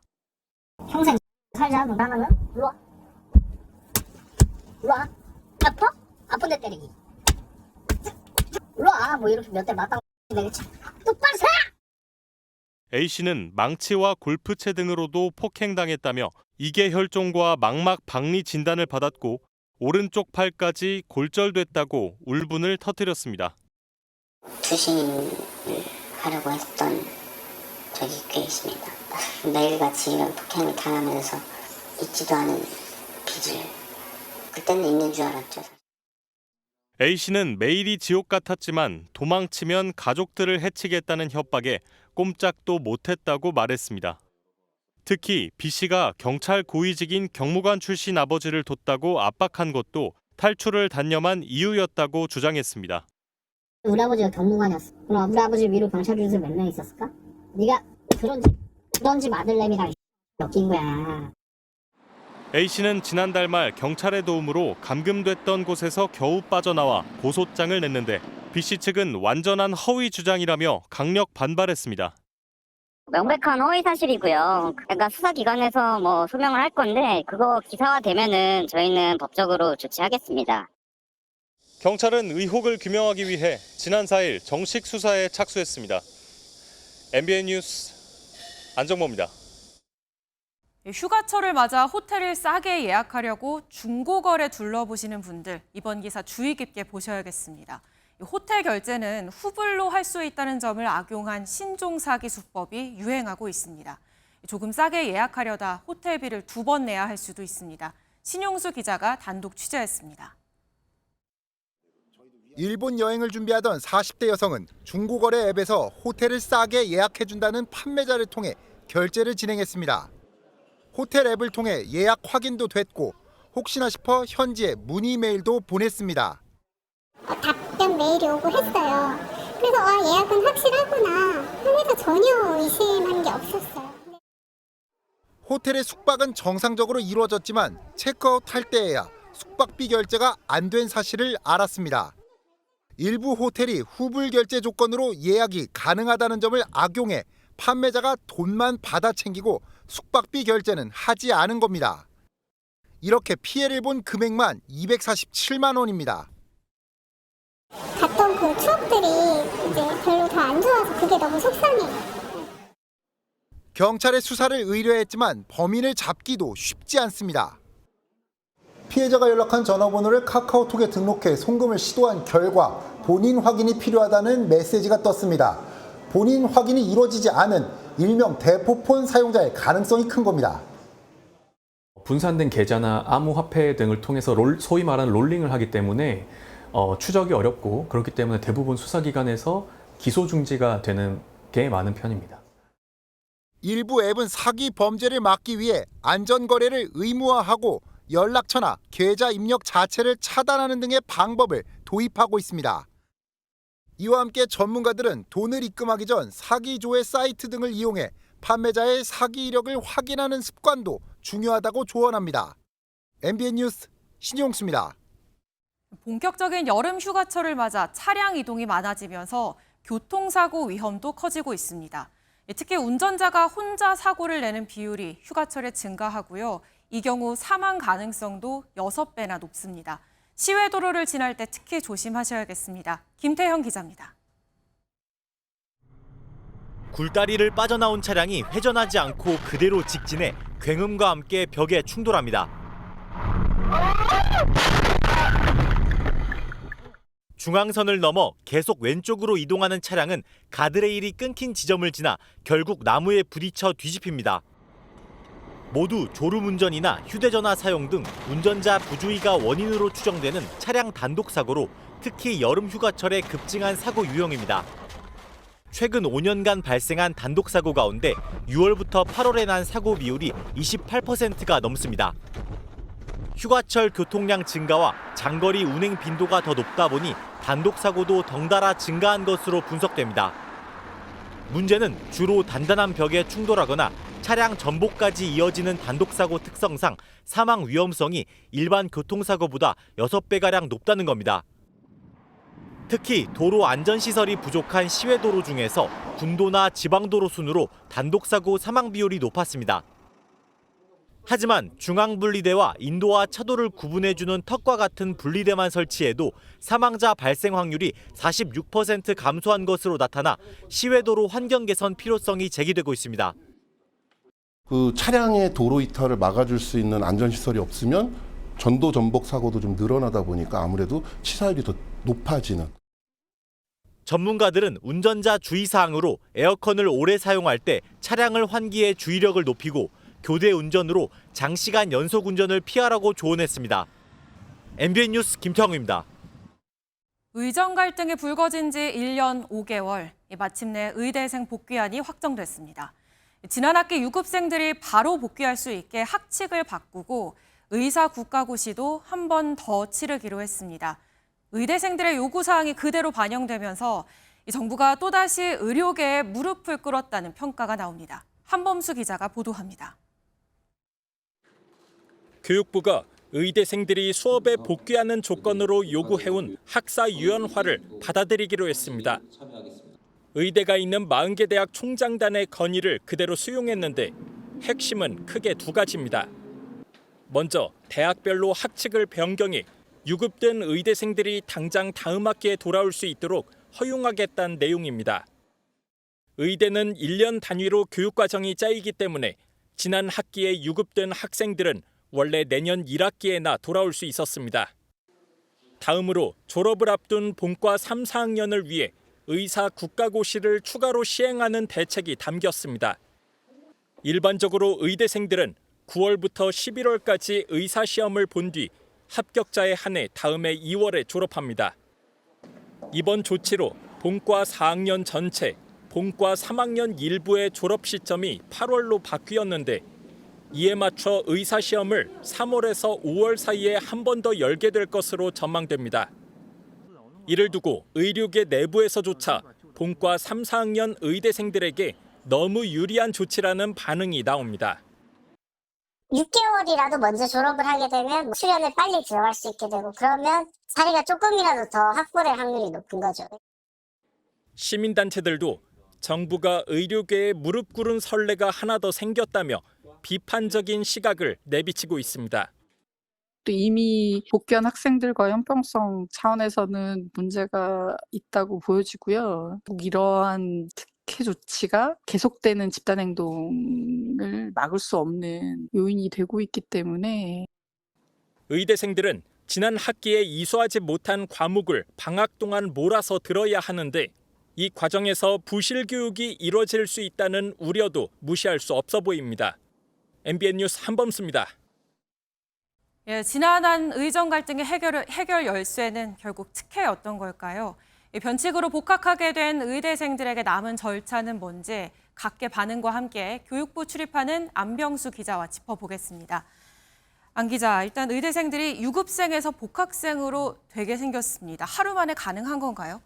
평생 살자 너 나가면 일로 와. 일로 와. 아파? 아픈데 때리기. 일로 와. 뭐 이렇게 몇 대 맞다고 되겠지. 똑바로 서! A씨는 망치와 골프채 등으로도 폭행당했다며 이계 혈종과 망막 박리 진단을 받았고 오른쪽 팔까지 골절됐다고 울분을 터뜨렸습니다. 투신을 하려고 했던 적이 꽤 있습니다. 매일같이 이런 폭행을 당하면서 잊지도 않은 빚을 그때는 있는 줄 알았죠. A씨는 매일이 지옥 같았지만 도망치면 가족들을 해치겠다는 협박에 꼼짝도 못했다고 말했습니다. 특히 B씨가 경찰 고위직인 경무관 출신 아버지를 뒀다고 압박한 것도 탈출을 단념한 이유였다고 주장했습니다. 우리 아버지가 경무관이었어. 그럼 우리 아버지 위로 경찰 주소 몇 명 있었을까? 네가 그런 집 아들내미랑 엮인 거야. A씨는 지난달 말 경찰의 도움으로 감금됐던 곳에서 겨우 빠져나와 고소장을 냈는데 B씨 측은 완전한 허위 주장이라며 강력 반발했습니다. 명백한 허위 사실이고요. 그러니까 수사기관에서 소명을 할 건데 그거 기사화되면은 저희는 법적으로 조치하겠습니다. 경찰은 의혹을 규명하기 위해 지난 4일 정식 수사에 착수했습니다. MBN 뉴스 안정모입니다. 휴가철을 맞아 호텔을 싸게 예약하려고 중고거래 둘러보시는 분들, 이번 기사 주의 깊게 보셔야겠습니다. 호텔 결제는 후불로 할 수 있다는 점을 악용한 신종 사기 수법이 유행하고 있습니다. 조금 싸게 예약하려다 호텔비를 2번 내야 할 수도 있습니다. 신용수 기자가 단독 취재했습니다. 일본 여행을 준비하던 40대 여성은 중고거래 앱에서 호텔을 싸게 예약해준다는 판매자를 통해 결제를 진행했습니다. 호텔 앱을 통해 예약 확인도 됐고 혹시나 싶어 현지에 문의 메일도 보냈습니다. 답변 메일이 오고 했어요. 그래서 예약은 확실하구나 하면서 전혀 의심한 게 없었어요. 호텔의 숙박은 정상적으로 이루어졌지만 체크아웃할 때에야 숙박비 결제가 안 된 사실을 알았습니다. 일부 호텔이 후불 결제 조건으로 예약이 가능하다는 점을 악용해 판매자가 돈만 받아 챙기고 숙박비 결제는 하지 않은 겁니다. 이렇게 피해를 본 금액만 247만 원입니다. 갔던 그 추억들이 이제 별로 더 안 좋아서 그게 너무 속상해요. 경찰의 수사를 의뢰했지만 범인을 잡기도 쉽지 않습니다. 피해자가 연락한 전화번호를 카카오톡에 등록해 송금을 시도한 결과 본인 확인이 필요하다는 메시지가 떴습니다. 본인 확인이 이루어지지 않은 일명 대포폰 사용자의 가능성이 큰 겁니다. 분산된 계좌나 암호화폐 등을 통해서 소위 말하는 롤링을 하기 때문에 추적이 어렵고 그렇기 때문에 대부분 수사기관에서 기소 중지가 되는 게 많은 편입니다. 일부 앱은 사기 범죄를 막기 위해 안전거래를 의무화하고 연락처나 계좌 입력 자체를 차단하는 등의 방법을 도입하고 있습니다. 이와 함께 전문가들은 돈을 입금하기 전 사기조회 사이트 등을 이용해 판매자의 사기 이력을 확인하는 습관도 중요하다고 조언합니다. MBN 뉴스 신용수입니다. 본격적인 여름 휴가철을 맞아 차량 이동이 많아지면서 교통사고 위험도 커지고 있습니다. 특히 운전자가 혼자 사고를 내는 비율이 휴가철에 증가하고요. 이 경우 사망 가능성도 6배나 높습니다. 시외 도로를 지날 때 특히 조심하셔야겠습니다. 김태형 기자입니다. 굴다리를 빠져나온 차량이 회전하지 않고 그대로 직진해 굉음과 함께 벽에 충돌합니다. 중앙선을 넘어 계속 왼쪽으로 이동하는 차량은 가드레일이 끊긴 지점을 지나 결국 나무에 부딪혀 뒤집힙니다. 모두 졸음운전이나 휴대전화 사용 등 운전자 부주의가 원인으로 추정되는 차량 단독 사고로 특히 여름 휴가철에 급증한 사고 유형입니다. 최근 5년간 발생한 단독 사고 가운데 6월부터 8월에 난 사고 비율이 28%가 넘습니다. 휴가철 교통량 증가와 장거리 운행 빈도가 더 높다 보니 단독 사고도 덩달아 증가한 것으로 분석됩니다. 문제는 주로 단단한 벽에 충돌하거나 차량 전복까지 이어지는 단독 사고 특성상 사망 위험성이 일반 교통사고보다 6배가량 높다는 겁니다. 특히 도로 안전시설이 부족한 시외도로 중에서 군도나 지방도로 순으로 단독사고 사망 비율이 높았습니다. 하지만 중앙분리대와 인도와 차도를 구분해주는 턱과 같은 분리대만 설치해도 사망자 발생 확률이 46% 감소한 것으로 나타나 시외도로 환경 개선 필요성이 제기되고 있습니다. 그 차량의 도로 이탈을 막아줄 수 있는 안전시설이 없으면 전도 전복 사고도 좀 늘어나다 보니까 아무래도 치사율이 더 높아지는. 전문가들은 운전자 주의사항으로 에어컨을 오래 사용할 때 차량을 환기해 주의력을 높이고 교대 운전으로 장시간 연속 운전을 피하라고 조언했습니다. MBN 뉴스 김태형입니다. 의정 갈등이 불거진 지 1년 5개월, 마침내 의대생 복귀안이 확정됐습니다. 지난 학기 유급생들이 바로 복귀할 수 있게 학칙을 바꾸고 의사 국가고시도 한 번 더 치르기로 했습니다. 의대생들의 요구사항이 그대로 반영되면서 정부가 또다시 의료계에 무릎을 꿇었다는 평가가 나옵니다. 한범수 기자가 보도합니다. 교육부가 의대생들이 수업에 복귀하는 조건으로 요구해온 학사 유연화를 받아들이기로 했습니다. 의대가 있는 40개 대학 총장단의 건의를 그대로 수용했는데 핵심은 크게 두 가지입니다. 먼저 대학별로 학칙을 변경해 유급된 의대생들이 당장 다음 학기에 돌아올 수 있도록 허용하겠다는 내용입니다. 의대는 1년 단위로 교육과정이 짜이기 때문에 지난 학기에 유급된 학생들은 원래 내년 1학기에나 돌아올 수 있었습니다. 다음으로 졸업을 앞둔 본과 3, 4학년을 위해 의사 국가고시를 추가로 시행하는 대책이 담겼습니다. 일반적으로 의대생들은 9월부터 11월까지 의사시험을 본 뒤 합격자에 한해 다음해 2월에 졸업합니다. 이번 조치로 본과 4학년 전체, 본과 3학년 일부의 졸업 시점이 8월로 바뀌었는데 이에 맞춰 의사시험을 3월에서 5월 사이에 한 번 더 열게 될 것으로 전망됩니다. 이를 두고 의료계 내부에서조차 본과 3, 4학년 의대생들에게 너무 유리한 조치라는 반응이 나옵니다. 6개월이라도 먼저 졸업을 하게 되면 수련을 빨리 들어갈 수 있게 되고 그러면 자리가 조금이라도 더 확보될 확률이 높은 거죠. 시민단체들도 정부가 의료계에 무릎 꿇은 선례가 하나 더 생겼다며 비판적인 시각을 내비치고 있습니다. 또 이미 복귀한 학생들과 형평성 차원에서는 문제가 있다고 보여지고요. 이러한 특혜 조치가 계속되는 집단행동을 막을 수 없는 요인이 되고 있기 때문에 의대생들은 지난 학기에 이수하지 못한 과목을 방학 동안 몰아서 들어야 하는데 이 과정에서 부실 교육이 이뤄질 수 있다는 우려도 무시할 수 없어 보입니다. MBN 뉴스 한범수입니다. 예, 지난한 의정 갈등의 해결 열쇠는 결국 특혜였던 걸까요? 변칙으로 복학하게 된 의대생들에게 남은 절차는 뭔지 각계 반응과 함께 교육부 출입하는 안병수 기자와 짚어보겠습니다. 안 기자, 일단 의대생들이 유급생에서 복학생으로 되게 생겼습니다. 하루 만에 가능한 건가요?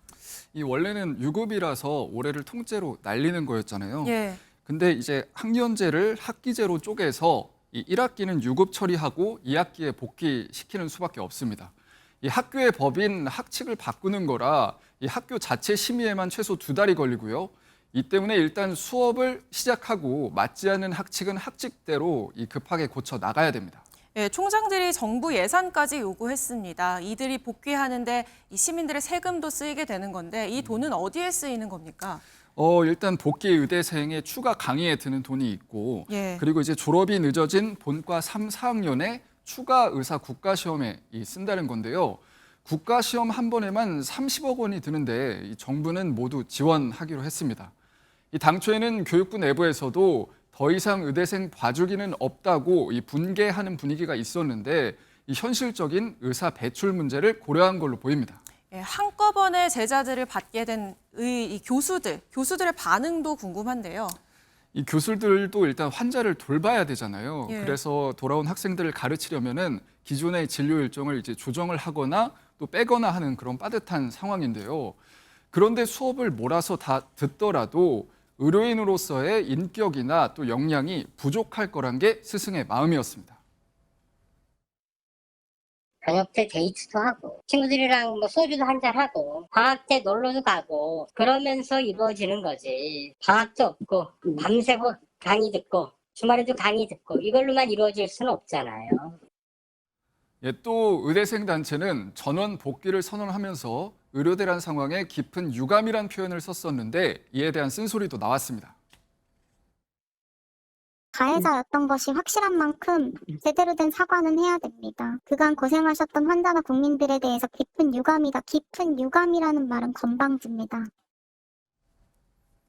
이 원래는 유급이라서 올해를 통째로 날리는 거였잖아요. 예. 근데 이제 학년제를 학기제로 쪼개서 이 1학기는 유급 처리하고 2학기에 복귀시키는 수밖에 없습니다. 이 학교의 법인 학칙을 바꾸는 거라 이 학교 자체 심의에만 최소 2달이 걸리고요. 이 때문에 일단 수업을 시작하고 맞지 않는 학칙은 학칙대로 급하게 고쳐 나가야 됩니다. 예, 총장들이 정부 예산까지 요구했습니다. 이들이 복귀하는데 이 시민들의 세금도 쓰이게 되는 건데 이 돈은 어디에 쓰이는 겁니까? 일단 복귀 의대생의 추가 강의에 드는 돈이 있고 예. 그리고 이제 졸업이 늦어진 본과 3, 4학년에 추가 의사 국가시험에 쓴다는 건데요. 국가시험 한 번에만 30억 원이 드는데 이 정부는 모두 지원하기로 했습니다. 이 당초에는 교육부 내부에서도 더 이상 의대생 봐주기는 없다고 이 분개하는 분위기가 있었는데 이 현실적인 의사 배출 문제를 고려한 걸로 보입니다. 예, 한꺼번에 제자들을 받게 된 이 교수들의 반응도 궁금한데요. 이 교수들도 일단 환자를 돌봐야 되잖아요. 예. 그래서 돌아온 학생들을 가르치려면은 기존의 진료 일정을 이제 조정을 하거나 또 빼거나 하는 그런 빠듯한 상황인데요. 그런데 수업을 몰아서 다 듣더라도 의료인으로서의 인격이나 또 역량이 부족할 거란 게 스승의 마음이었습니다. 저녁 때 데이트도 하고 친구들이랑 뭐 소주도 한잔하고 방학 때 놀러도 가고 그러면서 이루어지는 거지. 방학도 없고 밤새고 강의 듣고 주말에도 강의 듣고 이걸로만 이루어질 수는 없잖아요. 예, 또 의대생 단체는 전원 복귀를 선언하면서 의료대란 상황에 깊은 유감이란 표현을 썼었는데 이에 대한 쓴소리도 나왔습니다. 가해자였던 것이 확실한 만큼 제대로 된 사과는 해야 됩니다. 그간 고생하셨던 환자나 국민들에 대해서 깊은 유감이다. 깊은 유감이라는 말은 건방집니다.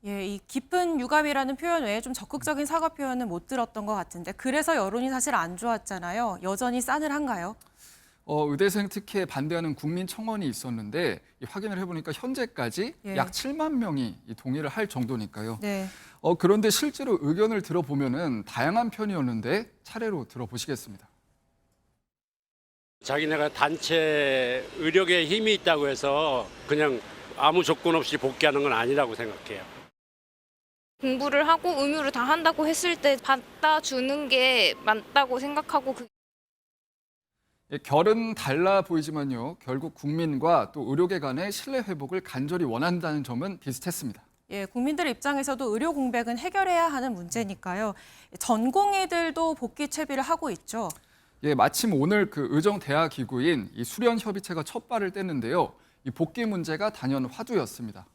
예, 이 깊은 유감이라는 표현 외에 좀 적극적인 사과 표현은 못 들었던 것 같은데 그래서 여론이 사실 안 좋았잖아요. 여전히 싸늘한가요? 의대생 특혜에 반대하는 국민청원이 있었는데 확인을 해보니까 현재까지 예. 약 7만 명이 동의를 할 정도니까요. 네. 그런데 실제로 의견을 들어보면은 다양한 편이었는데 차례로 들어보시겠습니다. 자기네가 단체 의료계에 힘이 있다고 해서 그냥 아무 조건 없이 복귀하는 건 아니라고 생각해요. 공부를 하고 의무를 다 한다고 했을 때 받아주는 게 맞다고 생각하고 결은 달라 보이지만요. 결국 국민과 또 의료계 간의 신뢰 회복을 간절히 원한다는 점은 비슷했습니다. 예, 국민들 입장에서도 의료 공백은 해결해야 하는 문제니까요. 전공의들도 복귀 채비를 하고 있죠. 예, 마침 오늘 그 의정대학 기구인 이 수련협의체가 첫 발을 뗐는데요. 이 복귀 문제가 단연 화두였습니다.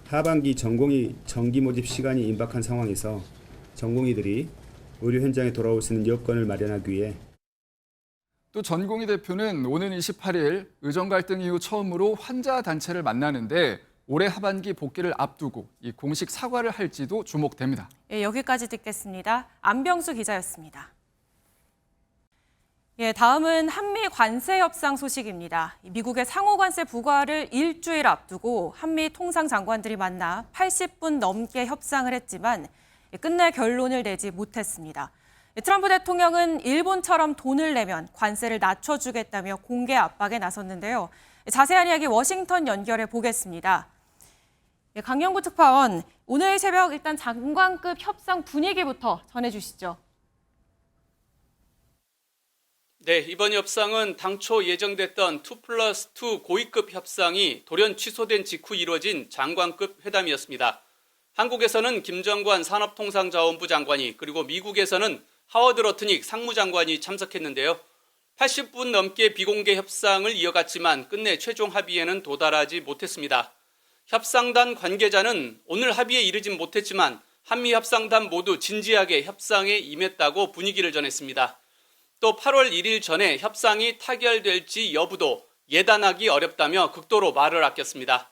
하반기 전공의 정기 모집 시간이 임박한 상황에서 전공의들이 의료 현장에 돌아올 수 있는 여건을 마련하기 위해 또 전공의 대표는 오는 28일 의정 갈등 이후 처음으로 환자 단체를 만나는데 올해 하반기 복귀를 앞두고 이 공식 사과를 할지도 주목됩니다. 예, 여기까지 듣겠습니다. 안병수 기자였습니다. 예, 다음은 한미 관세 협상 소식입니다. 미국의 상호 관세 부과를 일주일 앞두고 한미 통상장관들이 만나 80분 넘게 협상을 했지만 끝내 결론을 내지 못했습니다. 트럼프 대통령은 일본처럼 돈을 내면 관세를 낮춰주겠다며 공개 압박에 나섰는데요. 자세한 이야기 워싱턴 연결해 보겠습니다. 강영구 특파원, 오늘 새벽 일단 장관급 협상 분위기부터 전해주시죠. 네, 이번 협상은 당초 예정됐던 2+2 고위급 협상이 돌연 취소된 직후 이루어진 장관급 회담이었습니다. 한국에서는 김정관 산업통상자원부 장관이 그리고 미국에서는 하워드 러트닉 상무장관이 참석했는데요. 80분 넘게 비공개 협상을 이어갔지만 끝내 최종 합의에는 도달하지 못했습니다. 협상단 관계자는 오늘 합의에 이르진 못했지만 한미 협상단 모두 진지하게 협상에 임했다고 분위기를 전했습니다. 또 8월 1일 전에 협상이 타결될지 여부도 예단하기 어렵다며 극도로 말을 아꼈습니다.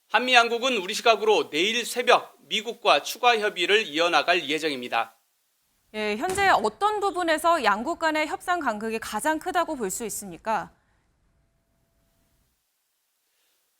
한미 양국은 우리 시각으로 내일 새벽 미국과 추가 협의를 이어나갈 예정입니다. 예, 현재 어떤 부분에서 양국 간의 협상 간극이 가장 크다고 볼 수 있습니까?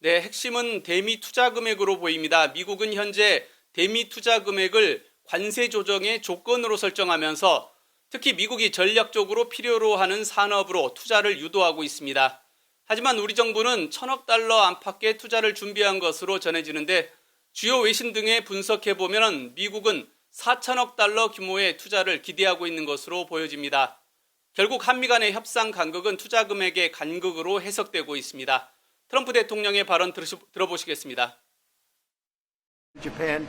네, 핵심은 대미 투자 금액으로 보입니다. 미국은 현재 대미 투자 금액을 관세 조정의 조건으로 설정하면서 특히 미국이 전략적으로 필요로 하는 산업으로 투자를 유도하고 있습니다. 하지만 우리 정부는 1,000억 달러 안팎의 투자를 준비한 것으로 전해지는데 주요 외신 등에 분석해보면 미국은 4천억 달러 규모의 투자를 기대하고 있는 것으로 보여집니다. 결국 한미 간의 협상 간극은 투자 금액의 간극으로 해석되고 있습니다. 트럼프 대통령의 발언 들어보시겠습니다. Japan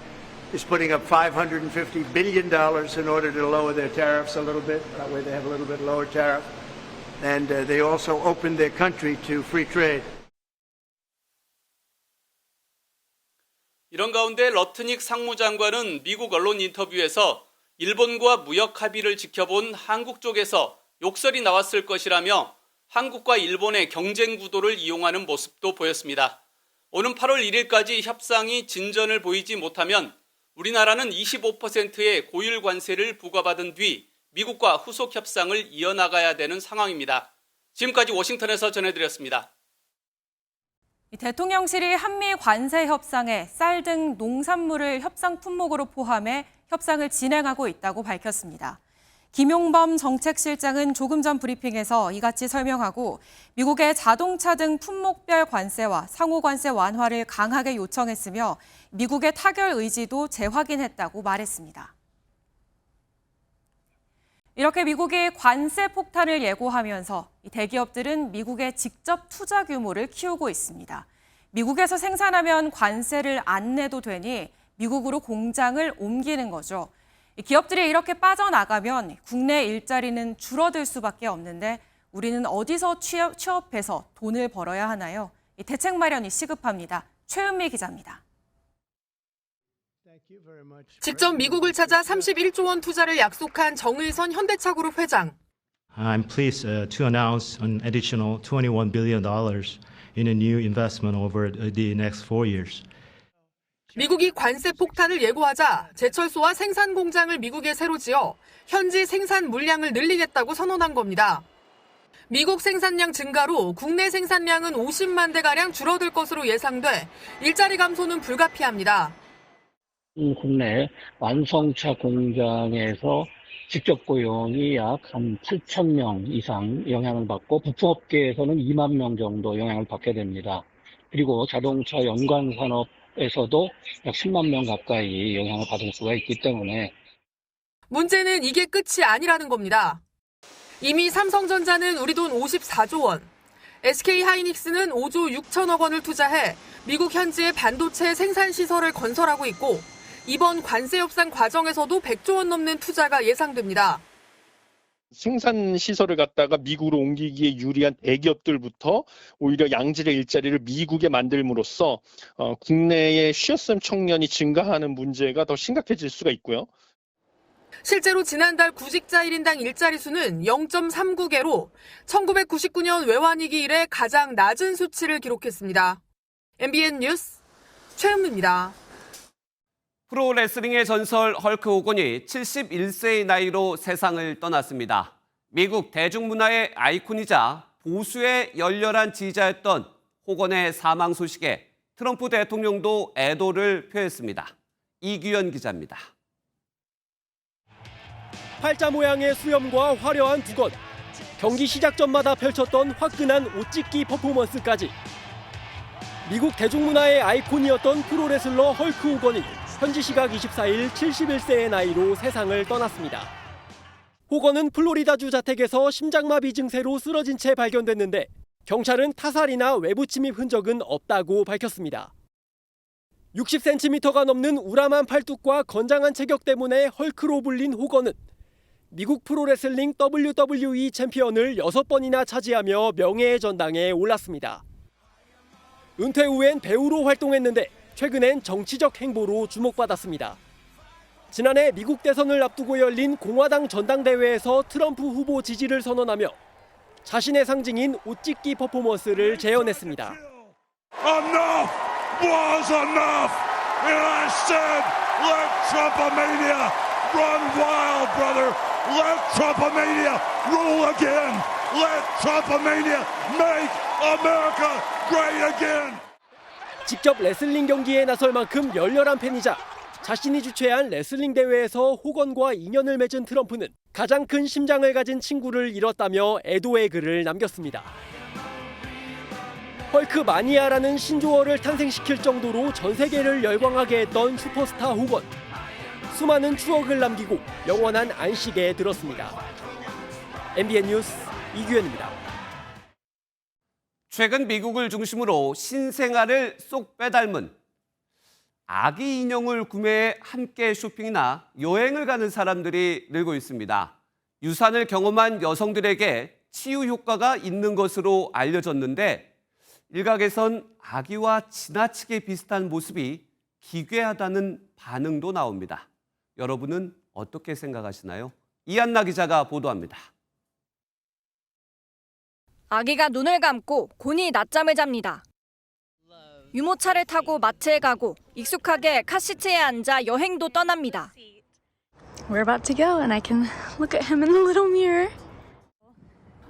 is putting up $550 billion in order to lower their tariffs a little bit. That way they have a little bit lower tariff. And they also opened their country to free trade. 이런 가운데 러트닉 상무장관은 미국 언론 인터뷰에서 일본과 무역 합의를 지켜본 한국 쪽에서 욕설이 나왔을 것이라며 한국과 일본의 경쟁 구도를 이용하는 모습도 보였습니다. 오는 8월 1일까지 협상이 진전을 보이지 못하면 우리나라는 25%의 고율 관세를 부과받은 뒤 미국과 후속 협상을 이어나가야 되는 상황입니다. 지금까지 워싱턴에서 전해드렸습니다. 대통령실이 한미 관세 협상에 쌀 등 농산물을 협상 품목으로 포함해 협상을 진행하고 있다고 밝혔습니다. 김용범 정책실장은 조금 전 브리핑에서 이같이 설명하고 미국의 자동차 등 품목별 관세와 상호 관세 완화를 강하게 요청했으며 미국의 타결 의지도 재확인했다고 말했습니다. 이렇게 미국이 관세 폭탄을 예고하면서 대기업들은 미국의 직접 투자 규모를 키우고 있습니다. 미국에서 생산하면 관세를 안 내도 되니 미국으로 공장을 옮기는 거죠. 기업들이 이렇게 빠져나가면 국내 일자리는 줄어들 수밖에 없는데 우리는 어디서 취업해서 돈을 벌어야 하나요? 대책 마련이 시급합니다. 최은미 기자입니다. 직접 미국을 찾아 31조 원 투자를 약속한 정의선 현대차그룹 회장. I'm pleased to announce an additional $21 billion in a new investment over the next 4 years. 미국이 관세 폭탄을 예고하자 제철소와 생산 공장을 미국에 새로 지어 현지 생산 물량을 늘리겠다고 선언한 겁니다. 미국 생산량 증가로 국내 생산량은 50만 대가량 줄어들 것으로 예상돼 일자리 감소는 불가피합니다. 국내 완성차 공장에서 직접 고용이 약 한 8,000명 이상 영향을 받고 부품업계에서는 2만 명 정도 영향을 받게 됩니다. 그리고 자동차 연관 산업에서도 약 10만 명 가까이 영향을 받을 수가 있기 때문에 문제는 이게 끝이 아니라는 겁니다. 이미 삼성전자는 우리 돈 54조 원, SK하이닉스는 5조 6천억 원을 투자해 미국 현지의 반도체 생산 시설을 건설하고 있고 이번 관세 협상 과정에서도 100조 원 넘는 투자가 예상됩니다. 생산 시설을 갖다가 미국으로 옮기기에 유리한 대기업들부터 오히려 양질의 일자리를 미국에 만들므로써 국내의 쉬어쓰는 청년이 증가하는 문제가 더 심각해질 수가 있고요. 실제로 지난달 구직자 1인당 일자리 수는 0.39개로 1999년 외환위기 이래 가장 낮은 수치를 기록했습니다. MBN 뉴스 최은미입니다. 프로레슬링의 전설 헐크 호건이 71세의 나이로 세상을 떠났습니다. 미국 대중문화의 아이콘이자 보수의 열렬한 지지자였던 호건의 사망 소식에 트럼프 대통령도 애도를 표했습니다. 이규현 기자입니다. 팔자 모양의 수염과 화려한 두건, 경기 시작 전마다 펼쳤던 화끈한 옷찢기 퍼포먼스까지 미국 대중문화의 아이콘이었던 프로레슬러 헐크 호건이 현지 시각 24일 71세의 나이로 세상을 떠났습니다. 호건은 플로리다주 자택에서 심장마비 증세로 쓰러진 채 발견됐는데 경찰은 타살이나 외부 침입 흔적은 없다고 밝혔습니다. 60cm가 넘는 우람한 팔뚝과 건장한 체격 때문에 헐크로 불린 호건은 미국 프로레슬링 WWE 챔피언을 6번이나 차지하며 명예의 전당에 올랐습니다. 은퇴 후엔 배우로 활동했는데 최근엔 정치적 행보로 주목받았습니다. 지난해 미국 대선을 앞두고 열린 공화당 전당대회에서 트럼프 후보 지지를 선언하며 자신의 상징인 옷찢기 퍼포먼스를 재현했습니다. Enough was enough, and I said, let Trumpomania run wild, brother. Let Trumpomania rule again. Let Trumpomania make America great again. 직접 레슬링 경기에 나설 만큼 열렬한 팬이자 자신이 주최한 레슬링 대회에서 호건과 인연을 맺은 트럼프는 가장 큰 심장을 가진 친구를 잃었다며 애도의 글을 남겼습니다. 헐크 마니아라는 신조어를 탄생시킬 정도로 전 세계를 열광하게 했던 슈퍼스타 호건. 수많은 추억을 남기고 영원한 안식에 들었습니다. MBN 뉴스 이규현입니다. 최근 미국을 중심으로 신생아를 쏙 빼닮은 아기 인형을 구매해 함께 쇼핑이나 여행을 가는 사람들이 늘고 있습니다. 유산을 경험한 여성들에게 치유 효과가 있는 것으로 알려졌는데 일각에선 아기와 지나치게 비슷한 모습이 기괴하다는 반응도 나옵니다. 여러분은 어떻게 생각하시나요? 이한나 기자가 보도합니다. 아기가 눈을 감고 곤히 낮잠을 잡니다. 유모차를 타고 마트에 가고 익숙하게 카시트에 앉아 여행도 떠납니다. We're about to go and I can look at him in the little mirror.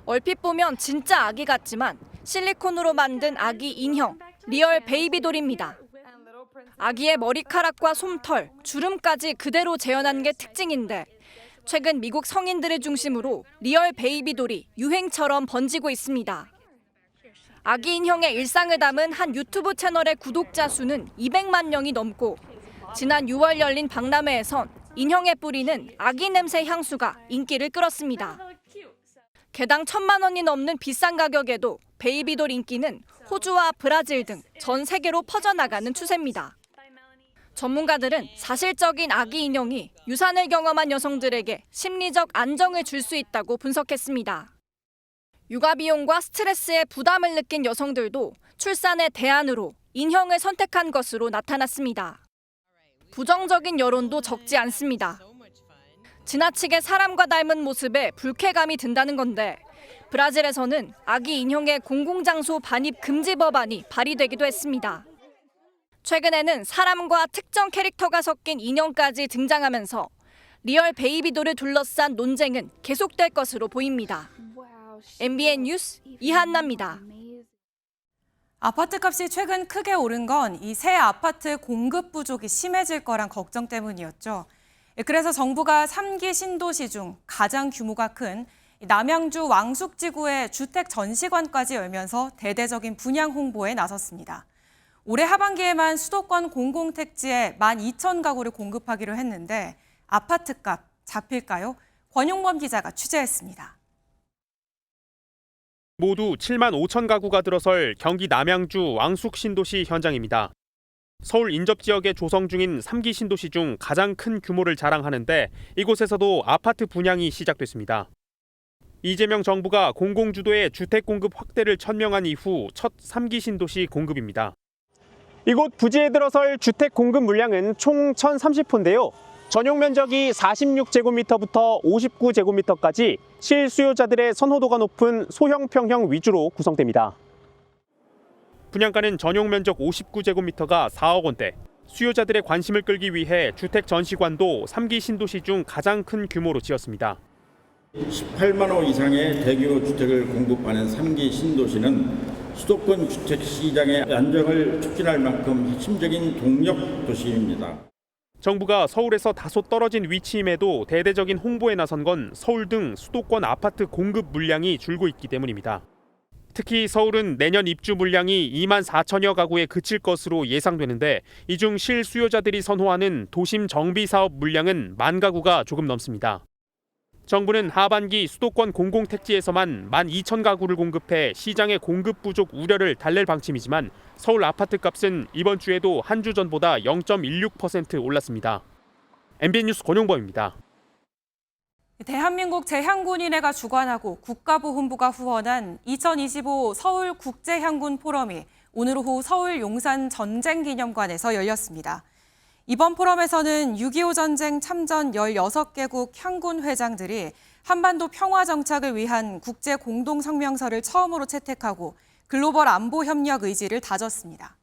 얼핏 보면 진짜 아기 같지만 실리콘으로 만든 아기 인형, 리얼 베이비돌입니다. 아기의 머리카락과 솜털, 주름까지 그대로 재현한 게 특징인데 최근 미국 성인들을 중심으로 리얼 베이비돌이 유행처럼 번지고 있습니다. 아기 인형의 일상을 담은 한 유튜브 채널의 구독자 수는 200만 명이 넘고 지난 6월 열린 박람회에선 인형에 뿌리는 아기 냄새 향수가 인기를 끌었습니다. 개당 1,000만 원이 넘는 비싼 가격에도 베이비돌 인기는 호주와 브라질 등 전 세계로 퍼져나가는 추세입니다. 전문가들은 사실적인 아기 인형이 유산을 경험한 여성들에게 심리적 안정을 줄 수 있다고 분석했습니다. 육아 비용과 스트레스에 부담을 느낀 여성들도 출산의 대안으로 인형을 선택한 것으로 나타났습니다. 부정적인 여론도 적지 않습니다. 지나치게 사람과 닮은 모습에 불쾌감이 든다는 건데 브라질에서는 아기 인형의 공공장소 반입 금지 법안이 발의되기도 했습니다. 최근에는 사람과 특정 캐릭터가 섞인 인형까지 등장하면서 리얼 베이비돌을 둘러싼 논쟁은 계속될 것으로 보입니다. MBN 뉴스 이한나입니다. 아파트값이 최근 크게 오른 건 이 새 아파트 공급 부족이 심해질 거란 걱정 때문이었죠. 그래서 정부가 3기 신도시 중 가장 규모가 큰 남양주 왕숙지구의 주택 전시관까지 열면서 대대적인 분양 홍보에 나섰습니다. 올해 하반기에만 수도권 공공택지에 12,000가구를 공급하기로 했는데 아파트값 잡힐까요? 권용범 기자가 취재했습니다. 모두 7만 5천 가구가 들어설 경기 남양주 왕숙 신도시 현장입니다. 서울 인접 지역에 조성 중인 3기 신도시 중 가장 큰 규모를 자랑하는데 이곳에서도 아파트 분양이 시작됐습니다. 이재명 정부가 공공주도의 주택 공급 확대를 천명한 이후 첫 3기 신도시 공급입니다. 이곳 부지에 들어설 주택 공급 물량은 총 1,030호인데요. 전용 면적이 46제곱미터부터 59제곱미터까지 실수요자들의 선호도가 높은 소형 평형 위주로 구성됩니다. 분양가는 전용 면적 59제곱미터가 4억 원대, 수요자들의 관심을 끌기 위해 주택 전시관도 3기 신도시 중 가장 큰 규모로 지었습니다. 18만 호 이상의 대규모 주택을 공급하는 3기 신도시는 수도권 주택 시장의 안정을 촉진할 만큼 핵심적인 동력 도시입니다. 정부가 서울에서 다소 떨어진 위치임에도 대대적인 홍보에 나선 건 서울 등 수도권 아파트 공급 물량이 줄고 있기 때문입니다. 특히 서울은 내년 입주 물량이 2만 4천여 가구에 그칠 것으로 예상되는데 이 중 실수요자들이 선호하는 도심 정비 사업 물량은 1만 가구가 조금 넘습니다. 정부는 하반기 수도권 공공택지에서만 12,000 가구를 공급해 시장의 공급 부족 우려를 달랠 방침이지만 서울 아파트 값은 이번 주에도 한 주 전보다 0.16% 올랐습니다. MBN 뉴스 권용범입니다. 대한민국 재향군인회가 주관하고 국가보훈부가 후원한 2025 서울국제향군 포럼이 오늘 오후 서울 용산 전쟁기념관에서 열렸습니다. 이번 포럼에서는 6.25 전쟁 참전 16개국 향군 회장들이 한반도 평화 정착을 위한 국제 공동성명서를 처음으로 채택하고 글로벌 안보 협력 의지를 다졌습니다.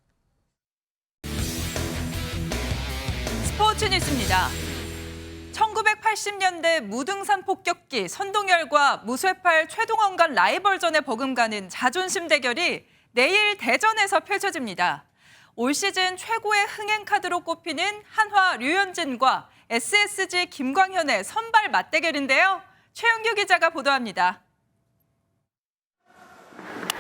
스포츠 뉴스입니다. 1980년대 무등산 폭격기 선동열과 무쇠팔 최동원 간 라이벌전에 버금가는 자존심 대결이 내일 대전에서 펼쳐집니다. 올 시즌 최고의 흥행 카드로 꼽히는 한화 류현진과 SSG 김광현의 선발 맞대결인데요. 최영규 기자가 보도합니다.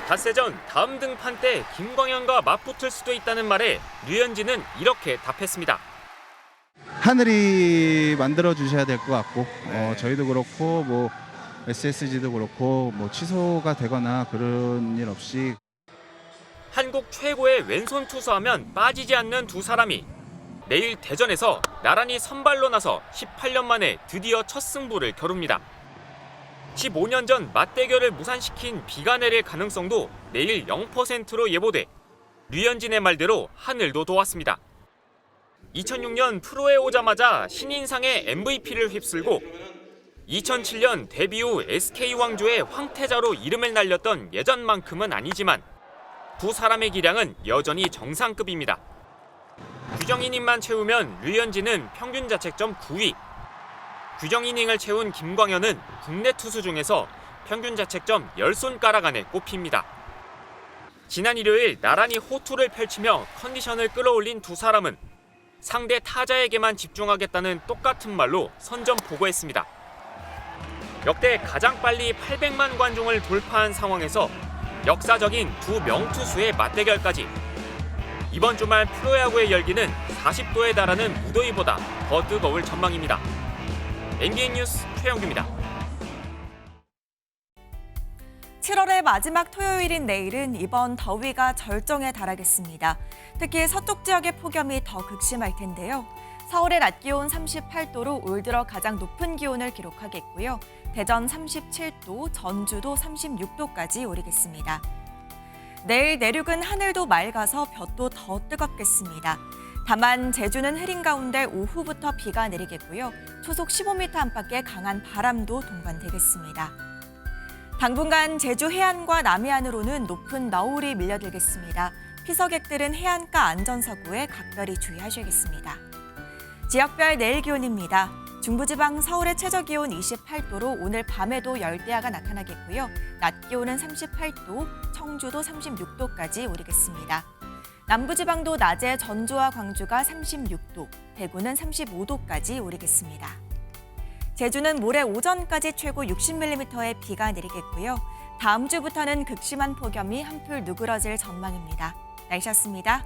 닷새전 다음 등판 때 김광현과 맞붙을 수도 있다는 말에 류현진은 이렇게 답했습니다. 하늘이 만들어 주셔야 될 것 같고 저희도 그렇고 뭐 SSG도 그렇고 뭐 취소가 되거나 그런 일 없이 한국 최고의 왼손 투수하면 빠지지 않는 두 사람이 내일 대전에서 나란히 선발로 나서 18년 만에 드디어 첫 승부를 겨룹니다. 15년 전 맞대결을 무산시킨 비가 내릴 가능성도 내일 0%로 예보돼 류현진의 말대로 하늘도 도왔습니다. 2006년 프로에 오자마자 신인상의 MVP를 휩쓸고 2007년 데뷔 후 SK 왕조의 황태자로 이름을 날렸던 예전만큼은 아니지만 두 사람의 기량은 여전히 정상급입니다. 규정이닝만 채우면 류현진은 평균 자책점 9위. 규정이닝을 채운 김광현은 국내 투수 중에서 평균 자책점 10손가락 안에 꼽힙니다. 지난 일요일 나란히 호투를 펼치며 컨디션을 끌어올린 두 사람은 상대 타자에게만 집중하겠다는 똑같은 말로 선전포고했습니다. 역대 가장 빨리 800만 관중을 돌파한 상황에서 역사적인 두 명투수의 맞대결까지. 이번 주말 프로야구의 열기는 40도에 달하는 무더위보다 더 뜨거울 전망입니다. MBN 뉴스 최영규입니다. 7월의 마지막 토요일인 내일은 이번 더위가 절정에 달하겠습니다. 특히 서쪽 지역의 폭염이 더 극심할 텐데요. 서울의 낮 기온 38도로 올 들어 가장 높은 기온을 기록하겠고요. 대전 37도, 전주도 36도까지 오르겠습니다. 내일 내륙은 하늘도 맑아서 볕도 더 뜨겁겠습니다. 다만 제주는 흐린 가운데 오후부터 비가 내리겠고요. 초속 15m 안팎의 강한 바람도 동반되겠습니다. 당분간 제주 해안과 남해안으로는 높은 너울이 밀려들겠습니다. 피서객들은 해안가 안전사고에 각별히 주의하셔야겠습니다. 지역별 내일 기온입니다. 중부지방 서울의 최저기온 28도로 오늘 밤에도 열대야가 나타나겠고요. 낮 기온은 38도, 청주도 36도까지 오르겠습니다. 남부지방도 낮에 전주와 광주가 36도, 대구는 35도까지 오르겠습니다. 제주는 모레 오전까지 최고 60mm의 비가 내리겠고요. 다음 주부터는 극심한 폭염이 한풀 누그러질 전망입니다. 날씨였습니다.